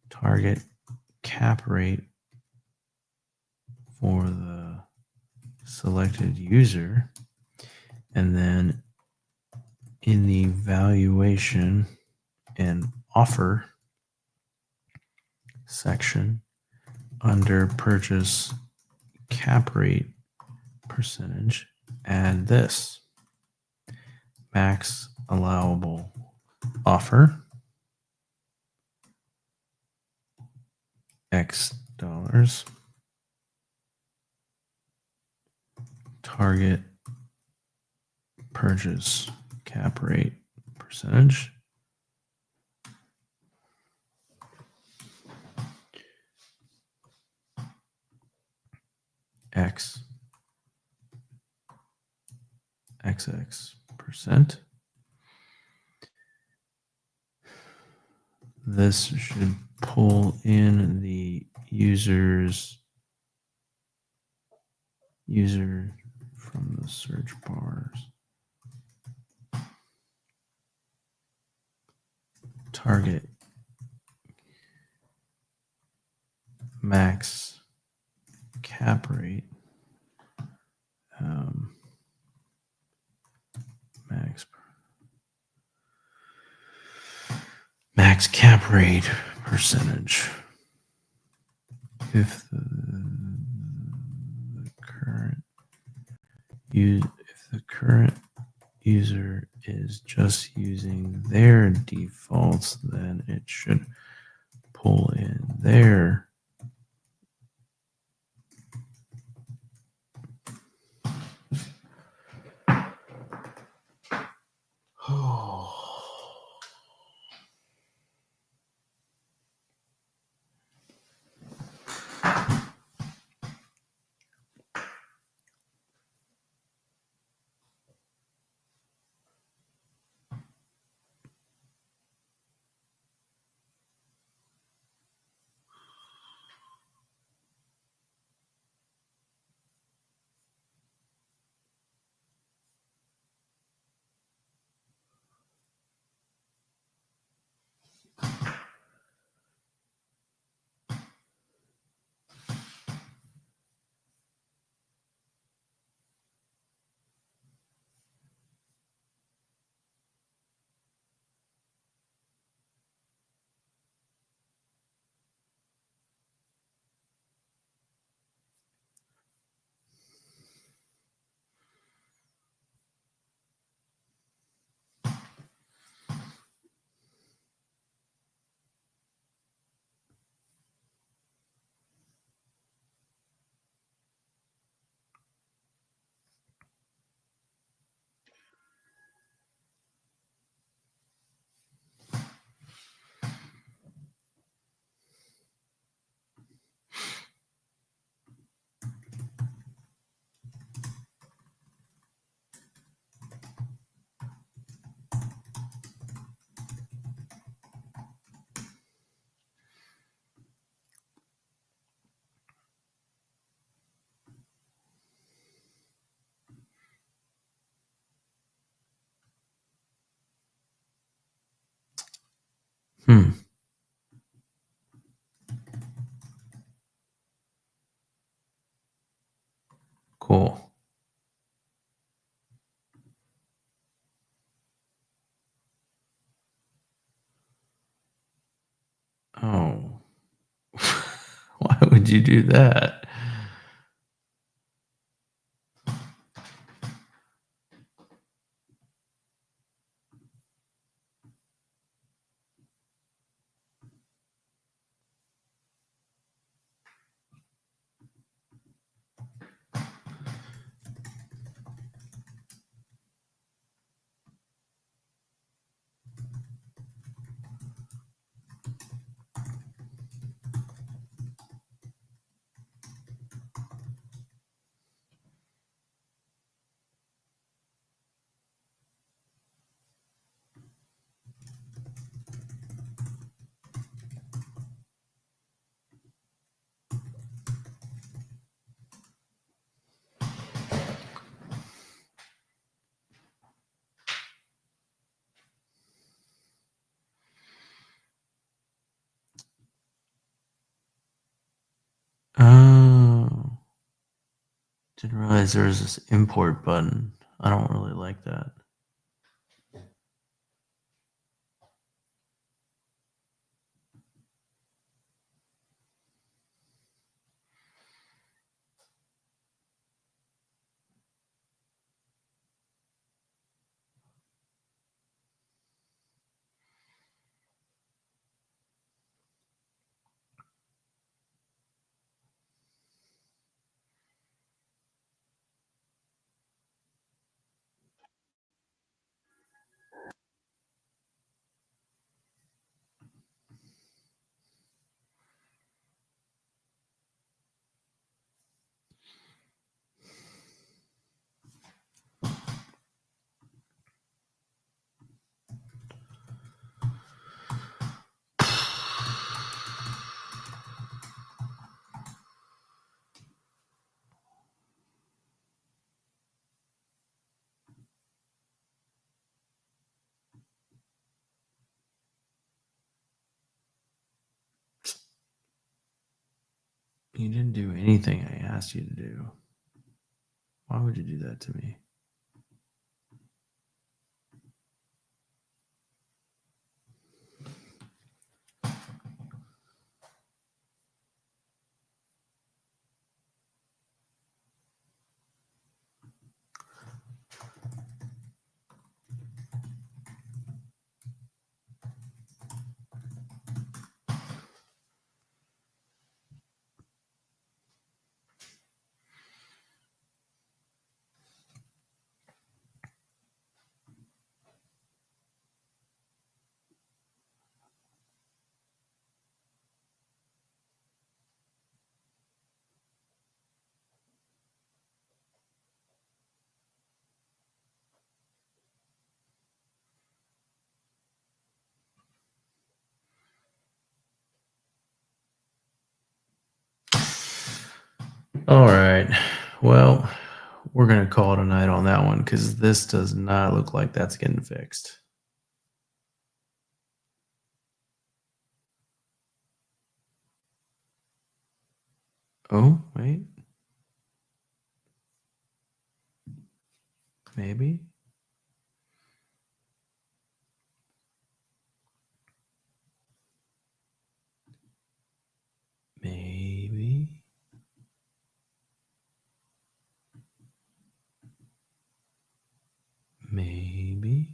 target cap rate for the selected user, and then in the valuation and offer section under purchase cap rate percentage, add this max allowable offer X dollars, target purchase cap rate percentage, X XX%. This should pull in the user from the search bars. Target max cap rate. Max cap rate percentage. If the current user is just using their defaults, then it should pull in their Hmm. Cool. Oh. Why would you do that? Oh. Didn't realize there was this import button. I don't really like that. You didn't do anything I asked you to do. Why would you do that to me? All right. Well, we're going to call it a night on that one because this does not look like that's getting fixed. Oh, wait. Maybe. Maybe. Maybe.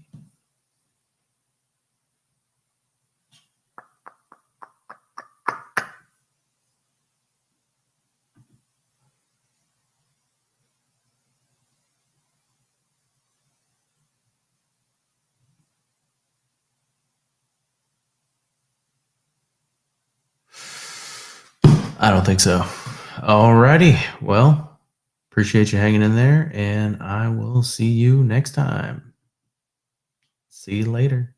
I don't think so. Alrighty. Well, appreciate you hanging in there, and I will see you next time. See you later.